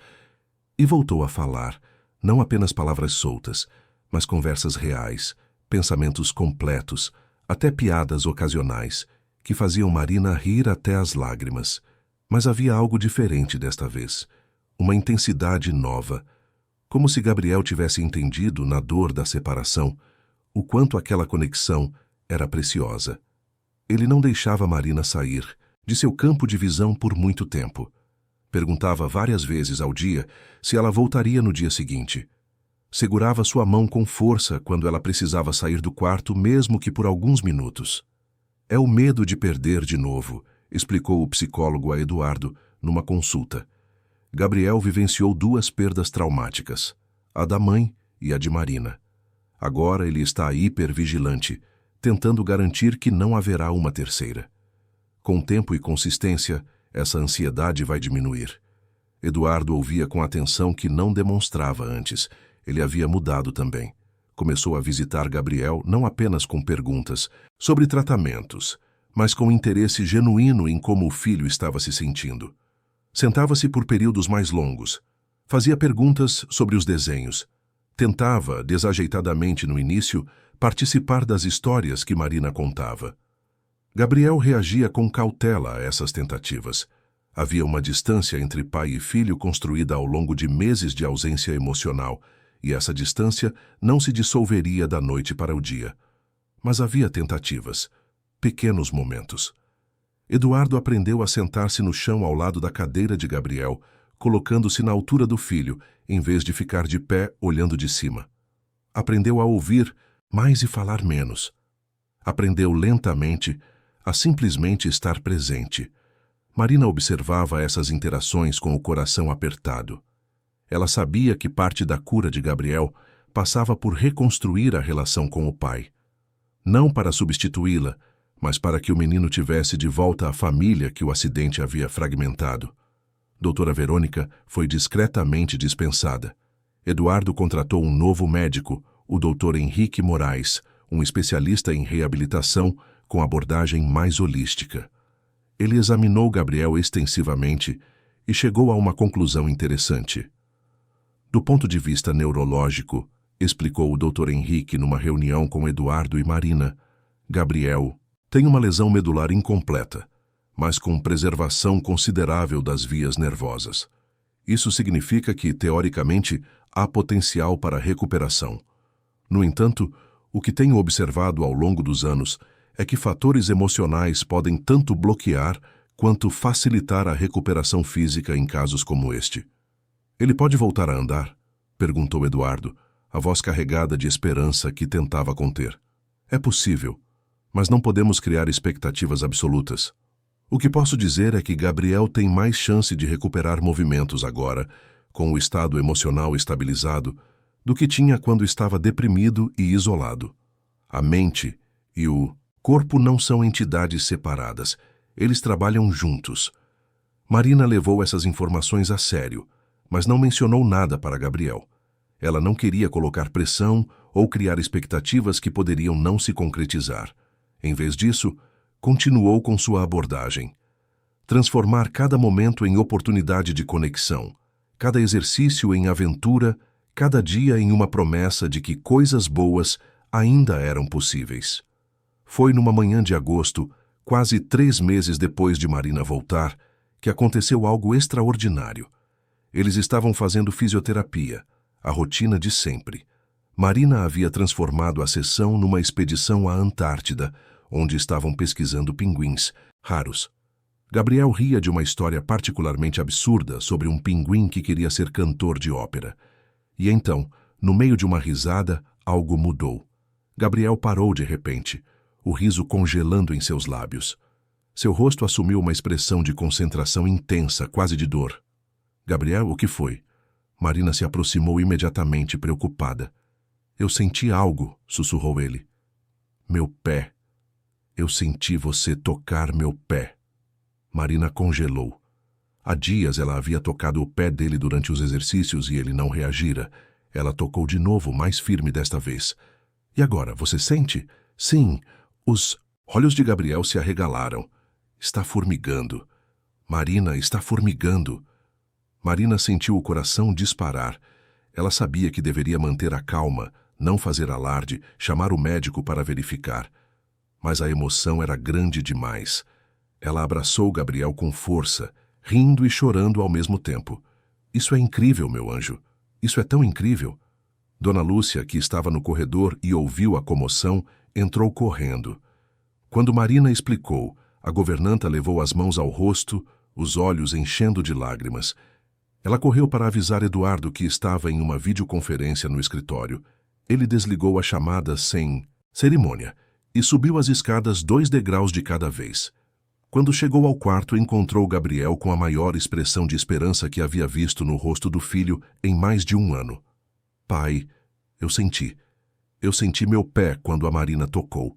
E voltou a falar, não apenas palavras soltas, mas conversas reais, pensamentos completos, até piadas ocasionais, que faziam Marina rir até as lágrimas. Mas havia algo diferente desta vez, uma intensidade nova, como se Gabriel tivesse entendido, na dor da separação, o quanto aquela conexão era preciosa. Ele não deixava Marina sair de seu campo de visão por muito tempo. Perguntava várias vezes ao dia se ela voltaria no dia seguinte. Segurava sua mão com força quando ela precisava sair do quarto, mesmo que por alguns minutos. É o medo de perder de novo, explicou o psicólogo a Eduardo numa consulta. Gabriel vivenciou 2 perdas traumáticas, a da mãe e a de Marina. Agora ele está hipervigilante, tentando garantir que não haverá uma terceira. Com tempo e consistência, essa ansiedade vai diminuir. Eduardo ouvia com atenção que não demonstrava antes. Ele havia mudado também. Começou a visitar Gabriel não apenas com perguntas sobre tratamentos, mas com interesse genuíno em como o filho estava se sentindo. Sentava-se por períodos mais longos. Fazia perguntas sobre os desenhos. Tentava, desajeitadamente no início, participar das histórias que Marina contava. Gabriel reagia com cautela a essas tentativas. Havia uma distância entre pai e filho construída ao longo de meses de ausência emocional, e essa distância não se dissolveria da noite para o dia. Mas havia tentativas, pequenos momentos. Eduardo aprendeu a sentar-se no chão ao lado da cadeira de Gabriel, colocando-se na altura do filho, em vez de ficar de pé olhando de cima. Aprendeu a ouvir mais e falar menos. Aprendeu lentamente a simplesmente estar presente. Marina observava essas interações com o coração apertado. Ela sabia que parte da cura de Gabriel passava por reconstruir a relação com o pai. Não para substituí-la, mas para que o menino tivesse de volta a família que o acidente havia fragmentado. Doutora Verônica foi discretamente dispensada. Eduardo contratou um novo médico, o Dr. Henrique Moraes, um especialista em reabilitação com abordagem mais holística. Ele examinou Gabriel extensivamente e chegou a uma conclusão interessante. Do ponto de vista neurológico, explicou o Dr. Henrique numa reunião com Eduardo e Marina, Gabriel tem uma lesão medular incompleta, mas com preservação considerável das vias nervosas. Isso significa que, teoricamente, há potencial para recuperação. No entanto, o que tenho observado ao longo dos anos é que fatores emocionais podem tanto bloquear quanto facilitar a recuperação física em casos como este. Ele pode voltar a andar? Perguntou Eduardo, a voz carregada de esperança que tentava conter. É possível, mas não podemos criar expectativas absolutas. O que posso dizer é que Gabriel tem mais chance de recuperar movimentos agora, com o estado emocional estabilizado, do que tinha quando estava deprimido e isolado. A mente e o corpo não são entidades separadas, eles trabalham juntos. Marina levou essas informações a sério, mas não mencionou nada para Gabriel. Ela não queria colocar pressão ou criar expectativas que poderiam não se concretizar. Em vez disso, continuou com sua abordagem. Transformar cada momento em oportunidade de conexão, cada exercício em aventura, cada dia em uma promessa de que coisas boas ainda eram possíveis. Foi numa manhã de agosto, quase 3 meses depois de Marina voltar, que aconteceu algo extraordinário. Eles estavam fazendo fisioterapia, a rotina de sempre. Marina havia transformado a sessão numa expedição à Antártida, onde estavam pesquisando pinguins raros. Gabriel ria de uma história particularmente absurda sobre um pinguim que queria ser cantor de ópera. E então, no meio de uma risada, algo mudou. Gabriel parou de repente, o riso congelando em seus lábios. Seu rosto assumiu uma expressão de concentração intensa, quase de dor. Gabriel, o que foi? Marina se aproximou imediatamente, preocupada. Eu senti algo, sussurrou ele. Meu pé. Eu senti você tocar meu pé. Marina congelou. Há dias ela havia tocado o pé dele durante os exercícios e ele não reagira. Ela tocou de novo, mais firme desta vez. E agora, você sente? Sim. Os olhos de Gabriel se arregalaram. Está formigando. Marina está formigando. Marina sentiu o coração disparar. Ela sabia que deveria manter a calma, não fazer alarde, chamar o médico para verificar. Mas a emoção era grande demais. Ela abraçou Gabriel com força, rindo e chorando ao mesmo tempo. Isso é incrível, meu anjo. Isso é tão incrível. Dona Lúcia, que estava no corredor e ouviu a comoção, entrou correndo. Quando Marina explicou, a governanta levou as mãos ao rosto, os olhos enchendo de lágrimas. Ela correu para avisar Eduardo que estava em uma videoconferência no escritório. Ele desligou a chamada sem cerimônia e subiu as escadas 2 degraus de cada vez. Quando chegou ao quarto, encontrou Gabriel com a maior expressão de esperança que havia visto no rosto do filho em mais de 1 ano. Pai, eu senti meu pé quando a Marina tocou.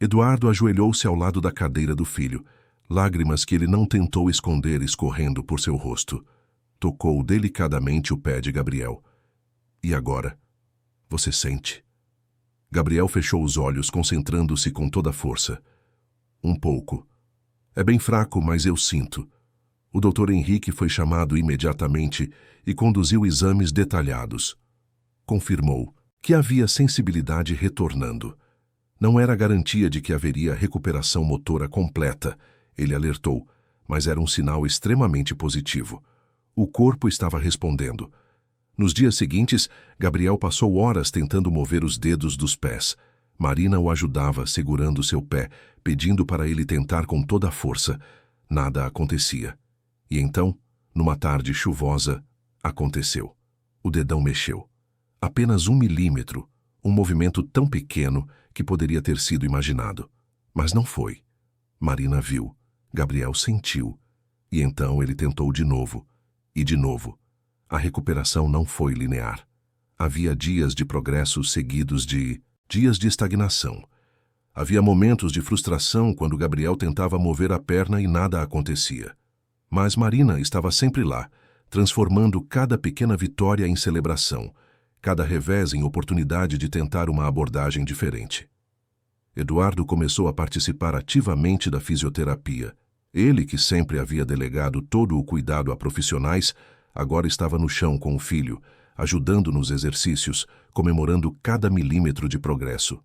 Eduardo ajoelhou-se ao lado da cadeira do filho, lágrimas que ele não tentou esconder escorrendo por seu rosto. Tocou delicadamente o pé de Gabriel. E agora? Você sente? Gabriel fechou os olhos, concentrando-se com toda a força. Um pouco. É bem fraco, mas eu sinto. O Dr. Henrique foi chamado imediatamente e conduziu exames detalhados. Confirmou que havia sensibilidade retornando. Não era garantia de que haveria recuperação motora completa, ele alertou, mas era um sinal extremamente positivo. O corpo estava respondendo. Nos dias seguintes, Gabriel passou horas tentando mover os dedos dos pés. Marina o ajudava, segurando seu pé, pedindo para ele tentar com toda a força. Nada acontecia. E então, numa tarde chuvosa, aconteceu. O dedão mexeu. Apenas 1 milímetro, um movimento tão pequeno que poderia ter sido imaginado. Mas não foi. Marina viu, Gabriel sentiu. E então ele tentou de novo. E de novo. A recuperação não foi linear. Havia dias de progresso seguidos de dias de estagnação. Havia momentos de frustração quando Gabriel tentava mover a perna e nada acontecia. Mas Marina estava sempre lá, transformando cada pequena vitória em celebração, cada revés em oportunidade de tentar uma abordagem diferente. Eduardo começou a participar ativamente da fisioterapia. Ele, que sempre havia delegado todo o cuidado a profissionais, agora estava no chão com o filho, ajudando nos exercícios, comemorando cada milímetro de progresso.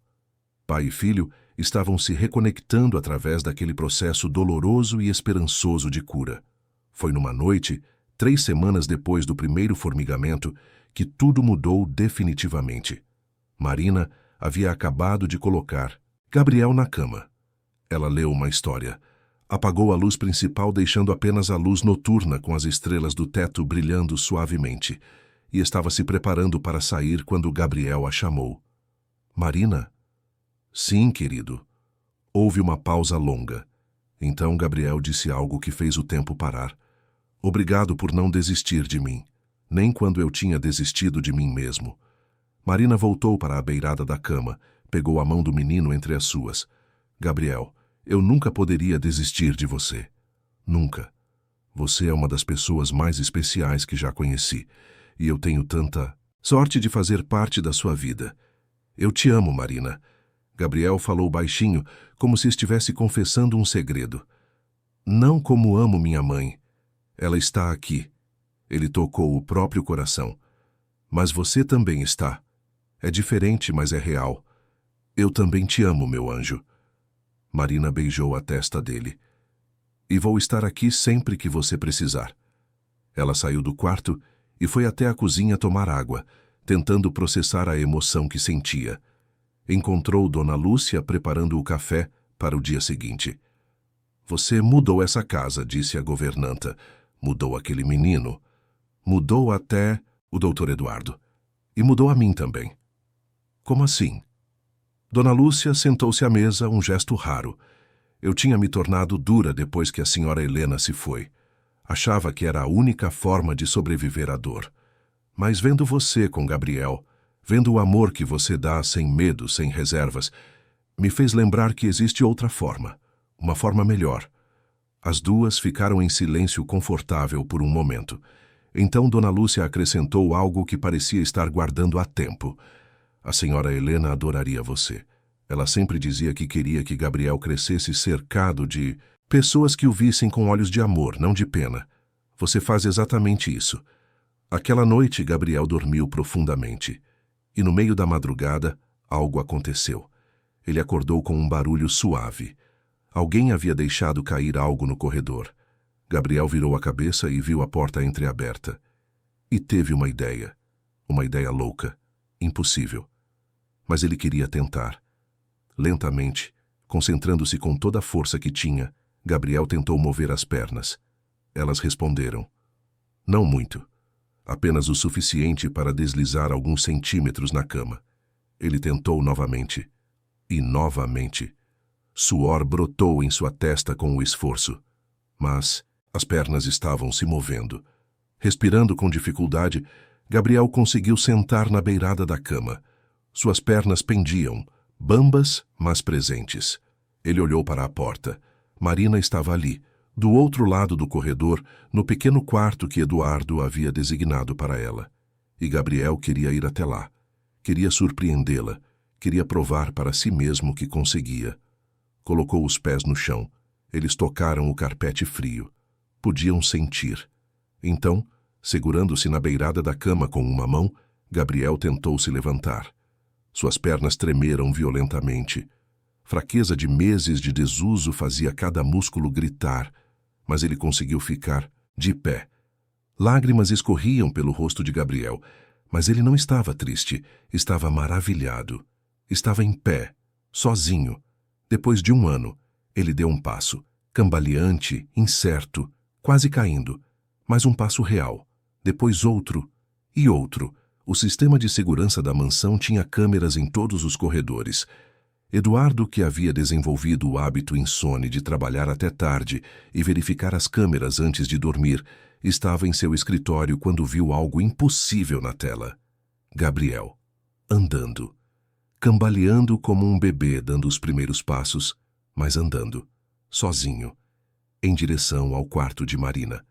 Pai e filho estavam se reconectando através daquele processo doloroso e esperançoso de cura. Foi numa noite, 3 semanas depois do primeiro formigamento, que tudo mudou definitivamente. Marina havia acabado de colocar Gabriel na cama. Ela leu uma história. Apagou a luz principal, deixando apenas a luz noturna com as estrelas do teto brilhando suavemente, e estava se preparando para sair quando Gabriel a chamou. Marina? Sim, querido. Houve uma pausa longa. Então Gabriel disse algo que fez o tempo parar. Obrigado por não desistir de mim. nem quando eu tinha desistido de mim mesmo. Marina voltou para a beirada da cama, pegou a mão do menino entre as suas. Gabriel, eu nunca poderia desistir de você. Nunca. Você é uma das pessoas mais especiais que já conheci, e eu tenho tanta sorte de fazer parte da sua vida. Eu te amo, Marina. Gabriel falou baixinho, como se estivesse confessando um segredo. Não como amo minha mãe. Ela está aqui. Ele tocou o próprio coração. Mas você também está. É diferente, mas é real. Eu também te amo, meu anjo. Marina beijou a testa dele. E vou estar aqui sempre que você precisar. Ela saiu do quarto e foi até a cozinha tomar água, tentando processar a emoção que sentia. Encontrou Dona Lúcia preparando o café para o dia seguinte. Você mudou essa casa, disse a governanta. Mudou aquele menino. Mudou até o Dr. Eduardo. E mudou a mim também. Como assim? Dona Lúcia sentou-se à mesa, um gesto raro. Eu tinha me tornado dura depois que a senhora Helena se foi. Achava que era a única forma de sobreviver à dor. Mas vendo você com Gabriel, vendo o amor que você dá sem medo, sem reservas, me fez lembrar que existe outra forma, uma forma melhor. As duas ficaram em silêncio confortável por um momento. Então Dona Lúcia acrescentou algo que parecia estar guardando há tempo. A senhora Helena adoraria você. Ela sempre dizia que queria que Gabriel crescesse cercado de pessoas que o vissem com olhos de amor, não de pena. Você faz exatamente isso. Aquela noite, Gabriel dormiu profundamente. E no meio da madrugada, algo aconteceu. Ele acordou com um barulho suave. Alguém havia deixado cair algo no corredor. Gabriel virou a cabeça e viu a porta entreaberta. E teve uma ideia louca, impossível. Mas ele queria tentar. Lentamente, concentrando-se com toda a força que tinha, Gabriel tentou mover as pernas. Elas responderam. Não muito. Apenas o suficiente para deslizar alguns centímetros na cama. Ele tentou novamente. E novamente. Suor brotou em sua testa com o esforço. Mas as pernas estavam se movendo. Respirando com dificuldade, Gabriel conseguiu sentar na beirada da cama. Suas pernas pendiam, bambas, mas presentes. Ele olhou para a porta. Marina estava ali, do outro lado do corredor, no pequeno quarto que Eduardo havia designado para ela. E Gabriel queria ir até lá. Queria surpreendê-la. Queria provar para si mesmo que conseguia. Colocou os pés no chão. Eles tocaram o carpete frio. Podiam sentir. Então, segurando-se na beirada da cama com uma mão, Gabriel tentou se levantar. Suas pernas tremeram violentamente. Fraqueza de meses de desuso fazia cada músculo gritar, mas ele conseguiu ficar de pé. Lágrimas escorriam pelo rosto de Gabriel, mas ele não estava triste, estava maravilhado. Estava em pé, sozinho. Depois de 1 ano, ele deu um passo, cambaleante, incerto, quase caindo, mas um passo real. Depois outro e outro. O sistema de segurança da mansão tinha câmeras em todos os corredores. Eduardo, que havia desenvolvido o hábito insone de trabalhar até tarde e verificar as câmeras antes de dormir, estava em seu escritório quando viu algo impossível na tela. Gabriel, andando. Cambaleando como um bebê dando os primeiros passos, mas andando, sozinho, em direção ao quarto de Marina.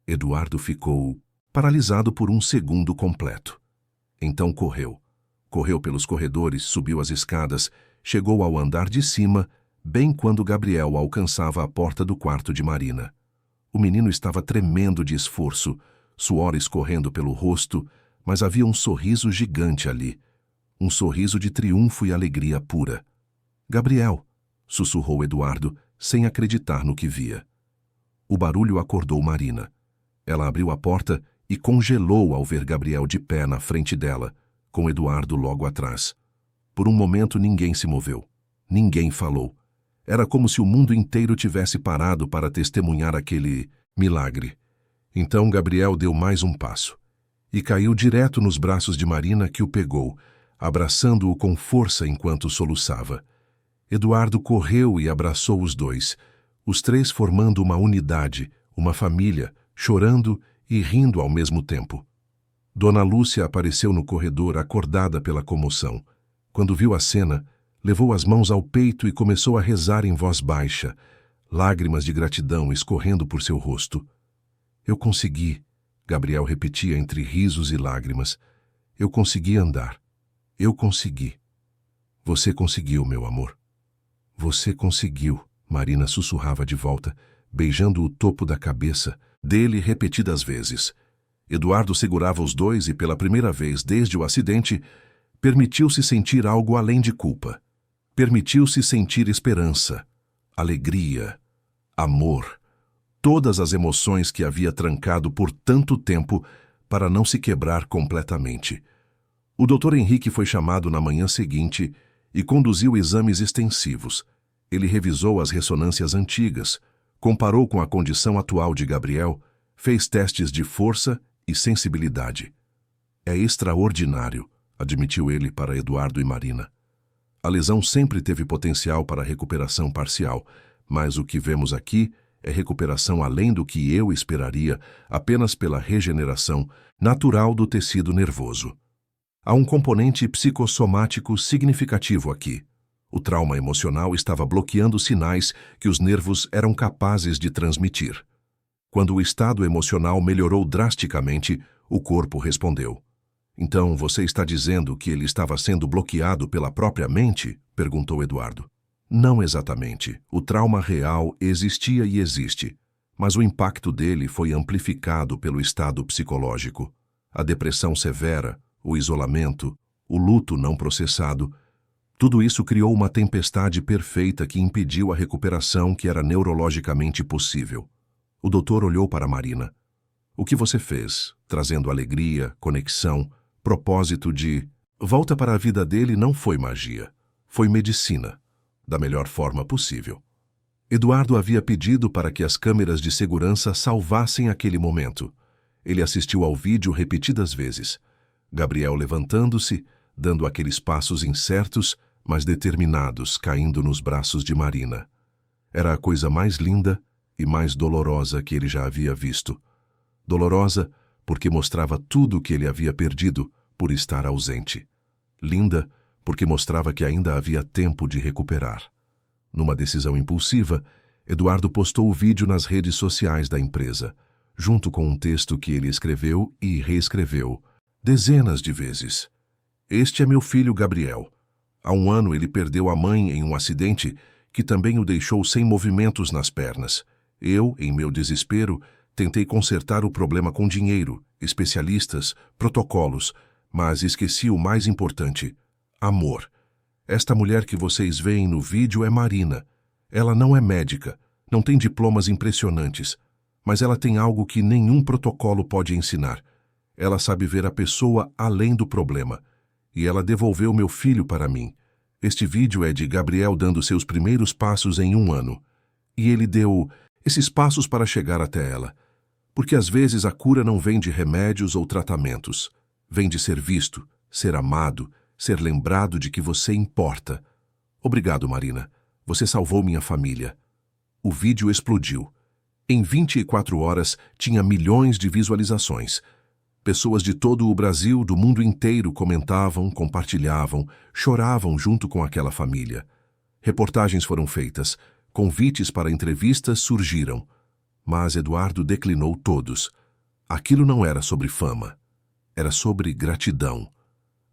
Eduardo ficou paralisado por 1 segundo completo. Então correu. Correu pelos corredores, subiu as escadas, chegou ao andar de cima, bem quando Gabriel alcançava a porta do quarto de Marina. O menino estava tremendo de esforço, suor escorrendo pelo rosto, mas havia um sorriso gigante ali. Um sorriso de triunfo e alegria pura. Gabriel, sussurrou Eduardo, sem acreditar no que via. O barulho acordou Marina. Ela abriu a porta e congelou ao ver Gabriel de pé na frente dela, com Eduardo logo atrás. Por um momento ninguém se moveu. Ninguém falou. Era como se o mundo inteiro tivesse parado para testemunhar aquele milagre. Então Gabriel deu mais um passo. E caiu direto nos braços de Marina, que o pegou, abraçando-o com força enquanto soluçava. Eduardo correu e abraçou os dois, os três formando uma unidade, uma família, chorando e rindo ao mesmo tempo. Dona Lúcia apareceu no corredor acordada pela comoção. Quando viu a cena, levou as mãos ao peito e começou a rezar em voz baixa, lágrimas de gratidão escorrendo por seu rosto. Eu consegui, Gabriel repetia entre risos e lágrimas. Eu consegui andar. Eu consegui. Você conseguiu, meu amor. Você conseguiu, Marina sussurrava de volta, beijando o topo da cabeça dele repetidas vezes. Eduardo segurava os dois e, pela primeira vez desde o acidente, permitiu-se sentir algo além de culpa. Permitiu-se sentir esperança, alegria, amor, todas as emoções que havia trancado por tanto tempo para não se quebrar completamente. O Dr. Henrique foi chamado na manhã seguinte e conduziu exames extensivos. Ele revisou as ressonâncias antigas, comparou com a condição atual de Gabriel, fez testes de força e sensibilidade. É extraordinário, admitiu ele para Eduardo e Marina. A lesão sempre teve potencial para recuperação parcial, mas o que vemos aqui é recuperação além do que eu esperaria apenas pela regeneração natural do tecido nervoso. Há um componente psicossomático significativo aqui. O trauma emocional estava bloqueando sinais que os nervos eram capazes de transmitir. Quando o estado emocional melhorou drasticamente, o corpo respondeu. Então você está dizendo que ele estava sendo bloqueado pela própria mente? Perguntou Eduardo. Não exatamente. O trauma real existia e existe, mas o impacto dele foi amplificado pelo estado psicológico. A depressão severa, o isolamento, o luto não processado, tudo isso criou uma tempestade perfeita que impediu a recuperação que era neurologicamente possível. O doutor olhou para Marina. O que você fez, trazendo alegria, conexão, propósito de... Volta para a vida dele não foi magia, foi medicina, da melhor forma possível. Eduardo havia pedido para que as câmeras de segurança salvassem aquele momento. Ele assistiu ao vídeo repetidas vezes. Gabriel levantando-se, dando aqueles passos incertos, mas determinados, caindo nos braços de Marina. Era a coisa mais linda e mais dolorosa que ele já havia visto. Dolorosa porque mostrava tudo o que ele havia perdido por estar ausente. Linda porque mostrava que ainda havia tempo de recuperar. Numa decisão impulsiva, Eduardo postou o vídeo nas redes sociais da empresa, junto com um texto que ele escreveu e reescreveu dezenas de vezes. Este é meu filho Gabriel. Há um ano ele perdeu a mãe em um acidente que também o deixou sem movimentos nas pernas. Eu, em meu desespero, tentei consertar o problema com dinheiro, especialistas, protocolos, mas esqueci o mais importante: amor. Esta mulher que vocês veem no vídeo é Marina. Ela não é médica, não tem diplomas impressionantes, mas ela tem algo que nenhum protocolo pode ensinar. Ela sabe ver a pessoa além do problema. E ela devolveu meu filho para mim. Este vídeo é de Gabriel dando seus primeiros passos em um ano. E ele deu esses passos para chegar até ela. Porque às vezes a cura não vem de remédios ou tratamentos. Vem de ser visto, ser amado, ser lembrado de que você importa. Obrigado, Marina. Você salvou minha família. O vídeo explodiu. Em 24 horas, tinha milhões de visualizações. Pessoas de todo o Brasil, do mundo inteiro, comentavam, compartilhavam, choravam junto com aquela família. Reportagens foram feitas, convites para entrevistas surgiram. Mas Eduardo declinou todos. Aquilo não era sobre fama. Era sobre gratidão.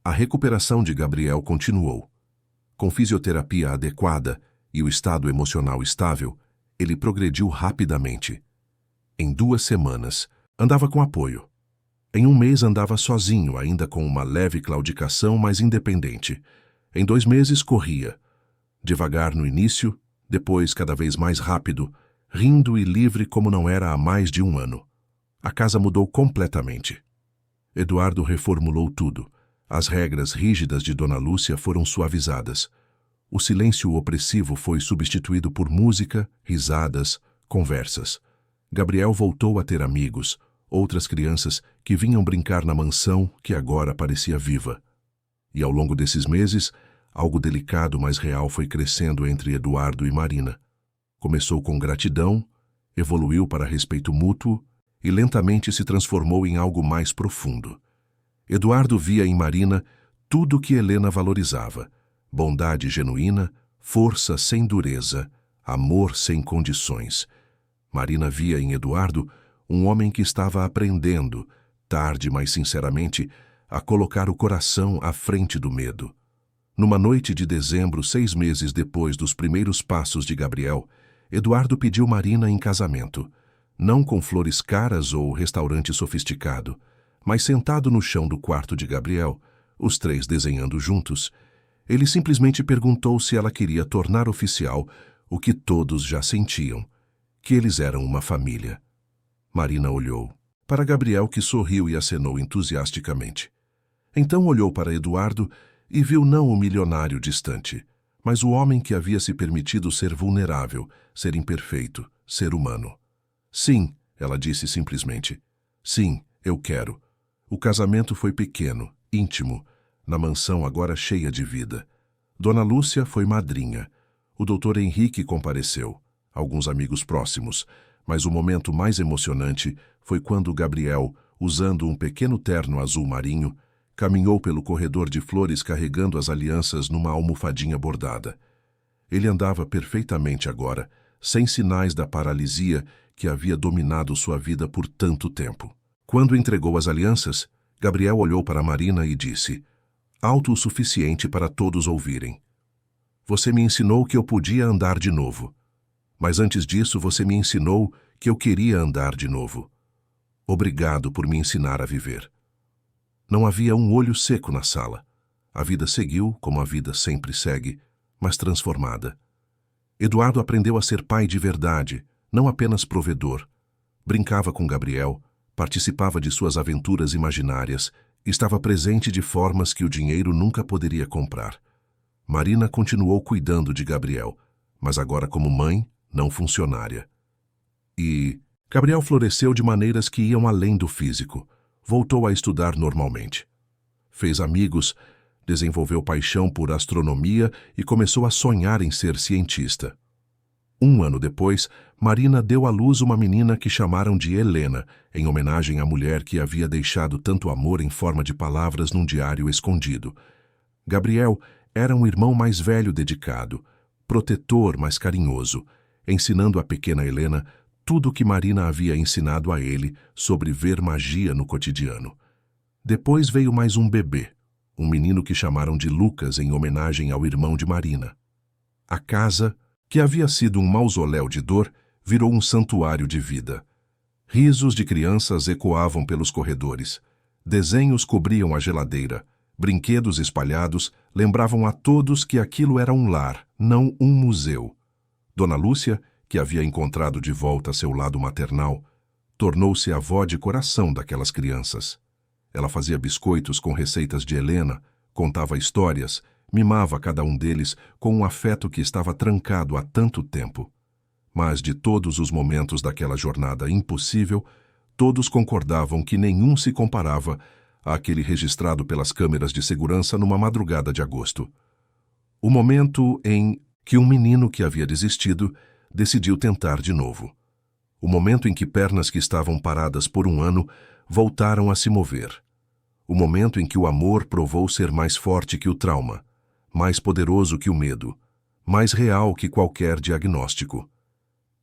A recuperação de Gabriel continuou. Com fisioterapia adequada e o estado emocional estável, ele progrediu rapidamente. Em 2 semanas, andava com apoio. Em 1 mês andava sozinho, ainda com uma leve claudicação, mas independente. Em 2 meses corria. Devagar no início, depois cada vez mais rápido, rindo e livre como não era há mais de 1 ano. A casa mudou completamente. Eduardo reformulou tudo. As regras rígidas de Dona Lúcia foram suavizadas. O silêncio opressivo foi substituído por música, risadas, conversas. Gabriel voltou a ter amigos, outras crianças que vinham brincar na mansão que agora parecia viva. E ao longo desses meses, algo delicado mas real foi crescendo entre Eduardo e Marina. Começou com gratidão, evoluiu para respeito mútuo e lentamente se transformou em algo mais profundo. Eduardo via em Marina tudo o que Helena valorizava: bondade genuína, força sem dureza, amor sem condições. Marina via em Eduardo um homem que estava aprendendo, tarde mas sinceramente, a colocar o coração à frente do medo. Numa noite de dezembro, 6 meses depois dos primeiros passos de Gabriel, Eduardo pediu Marina em casamento, não com flores caras ou restaurante sofisticado, mas sentado no chão do quarto de Gabriel, os três desenhando juntos. Ele simplesmente perguntou se ela queria tornar oficial o que todos já sentiam, que eles eram uma família. Marina olhou para Gabriel, que sorriu e acenou entusiasticamente. Então olhou para Eduardo e viu não o milionário distante, mas o homem que havia se permitido ser vulnerável, ser imperfeito, ser humano. Sim, ela disse simplesmente. Sim, eu quero. O casamento foi pequeno, íntimo, na mansão agora cheia de vida. Dona Lúcia foi madrinha. O doutor Henrique compareceu, alguns amigos próximos, mas o momento mais emocionante foi quando Gabriel, usando um pequeno terno azul marinho, caminhou pelo corredor de flores carregando as alianças numa almofadinha bordada. Ele andava perfeitamente agora, sem sinais da paralisia que havia dominado sua vida por tanto tempo. Quando entregou as alianças, Gabriel olhou para Marina e disse, alto o suficiente para todos ouvirem: você me ensinou que eu podia andar de novo. Mas antes disso você me ensinou que eu queria andar de novo. Obrigado por me ensinar a viver. Não havia um olho seco na sala. A vida seguiu, como a vida sempre segue, mas transformada. Eduardo aprendeu a ser pai de verdade, não apenas provedor. Brincava com Gabriel, participava de suas aventuras imaginárias, estava presente de formas que o dinheiro nunca poderia comprar. Marina continuou cuidando de Gabriel, mas agora como mãe, não funcionária. E Gabriel floresceu de maneiras que iam além do físico. Voltou a estudar normalmente. Fez amigos, desenvolveu paixão por astronomia e começou a sonhar em ser cientista. 1 ano depois, Marina deu à luz uma menina que chamaram de Helena, em homenagem à mulher que havia deixado tanto amor em forma de palavras num diário escondido. Gabriel era um irmão mais velho dedicado, protetor, mas carinhoso, ensinando a pequena Helena tudo o que Marina havia ensinado a ele sobre ver magia no cotidiano. Depois veio mais um bebê, um menino que chamaram de Lucas em homenagem ao irmão de Marina. A casa, que havia sido um mausoléu de dor, virou um santuário de vida. Risos de crianças ecoavam pelos corredores. Desenhos cobriam a geladeira. Brinquedos espalhados lembravam a todos que aquilo era um lar, não um museu. Dona Lúcia, que havia encontrado de volta seu lado maternal, tornou-se a avó de coração daquelas crianças. Ela fazia biscoitos com receitas de Helena, contava histórias, mimava cada um deles com um afeto que estava trancado há tanto tempo. Mas de todos os momentos daquela jornada impossível, todos concordavam que nenhum se comparava àquele registrado pelas câmeras de segurança numa madrugada de agosto. O momento em que um menino que havia desistido decidiu tentar de novo. O momento em que pernas que estavam paradas por 1 ano voltaram a se mover. O momento em que o amor provou ser mais forte que o trauma, mais poderoso que o medo, mais real que qualquer diagnóstico.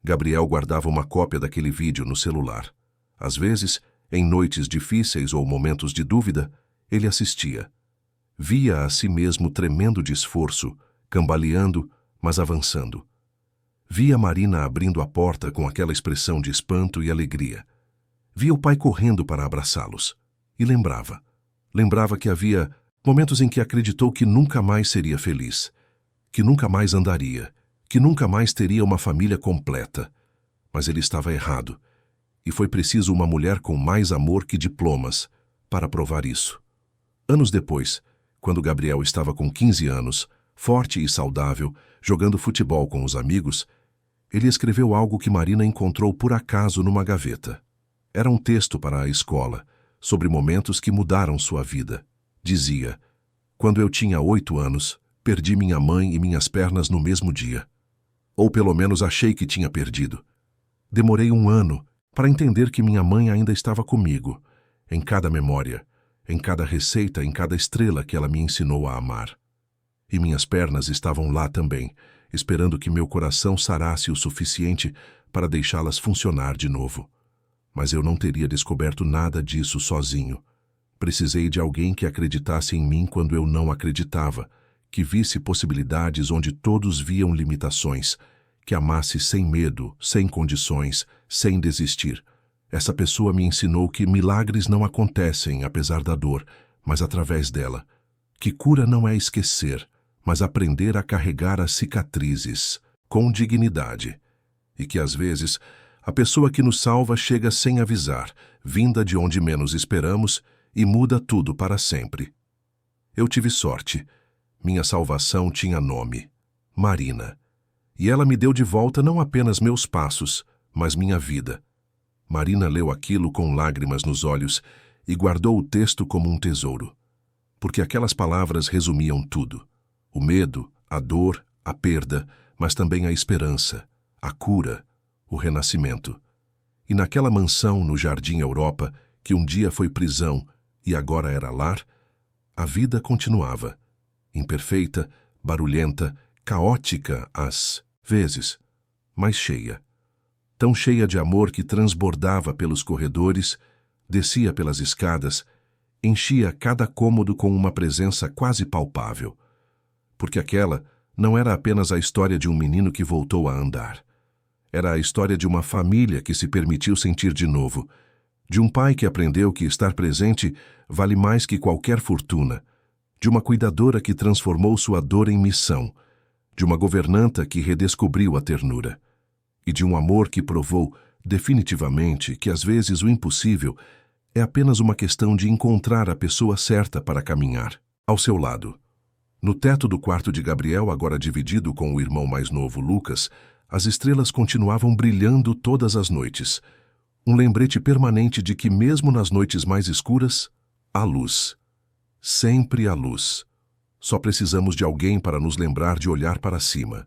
Gabriel guardava uma cópia daquele vídeo no celular. Às vezes, em noites difíceis ou momentos de dúvida, ele assistia. Via a si mesmo tremendo de esforço, cambaleando, mas avançando. Via Marina abrindo a porta com aquela expressão de espanto e alegria. Via o pai correndo para abraçá-los. E lembrava. Lembrava que havia momentos em que acreditou que nunca mais seria feliz, que nunca mais andaria, que nunca mais teria uma família completa. Mas ele estava errado. E foi preciso uma mulher com mais amor que diplomas para provar isso. Anos depois, quando Gabriel estava com 15 anos, forte e saudável, jogando futebol com os amigos, ele escreveu algo que Marina encontrou por acaso numa gaveta. Era um texto para a escola, sobre momentos que mudaram sua vida. Dizia: quando eu tinha 8 anos, perdi minha mãe e minhas pernas no mesmo dia. Ou pelo menos achei que tinha perdido. Demorei 1 ano para entender que minha mãe ainda estava comigo, em cada memória, em cada receita, em cada estrela que ela me ensinou a amar. E minhas pernas estavam lá também, esperando que meu coração sarasse o suficiente para deixá-las funcionar de novo. Mas eu não teria descoberto nada disso sozinho. Precisei de alguém que acreditasse em mim quando eu não acreditava, que visse possibilidades onde todos viam limitações, que amasse sem medo, sem condições, sem desistir. Essa pessoa me ensinou que milagres não acontecem apesar da dor, mas através dela. Que cura não é esquecer, mas aprender a carregar as cicatrizes com dignidade. E que às vezes a pessoa que nos salva chega sem avisar, vinda de onde menos esperamos e muda tudo para sempre. Eu tive sorte. Minha salvação tinha nome: Marina. E ela me deu de volta não apenas meus passos, mas minha vida. Marina leu aquilo com lágrimas nos olhos e guardou o texto como um tesouro. Porque aquelas palavras resumiam tudo: o medo, a dor, a perda, mas também a esperança, a cura, o renascimento. E naquela mansão no Jardim Europa, que um dia foi prisão e agora era lar, a vida continuava. Imperfeita, barulhenta, caótica às vezes, mas cheia. Tão cheia de amor que transbordava pelos corredores, descia pelas escadas, enchia cada cômodo com uma presença quase palpável. Porque aquela não era apenas a história de um menino que voltou a andar. Era a história de uma família que se permitiu sentir de novo, de um pai que aprendeu que estar presente vale mais que qualquer fortuna, de uma cuidadora que transformou sua dor em missão, de uma governanta que redescobriu a ternura, e de um amor que provou definitivamente que às vezes o impossível é apenas uma questão de encontrar a pessoa certa para caminhar ao seu lado. No teto do quarto de Gabriel, agora dividido com o irmão mais novo, Lucas, as estrelas continuavam brilhando todas as noites. Um lembrete permanente de que mesmo nas noites mais escuras, há luz. Sempre há luz. Só precisamos de alguém para nos lembrar de olhar para cima.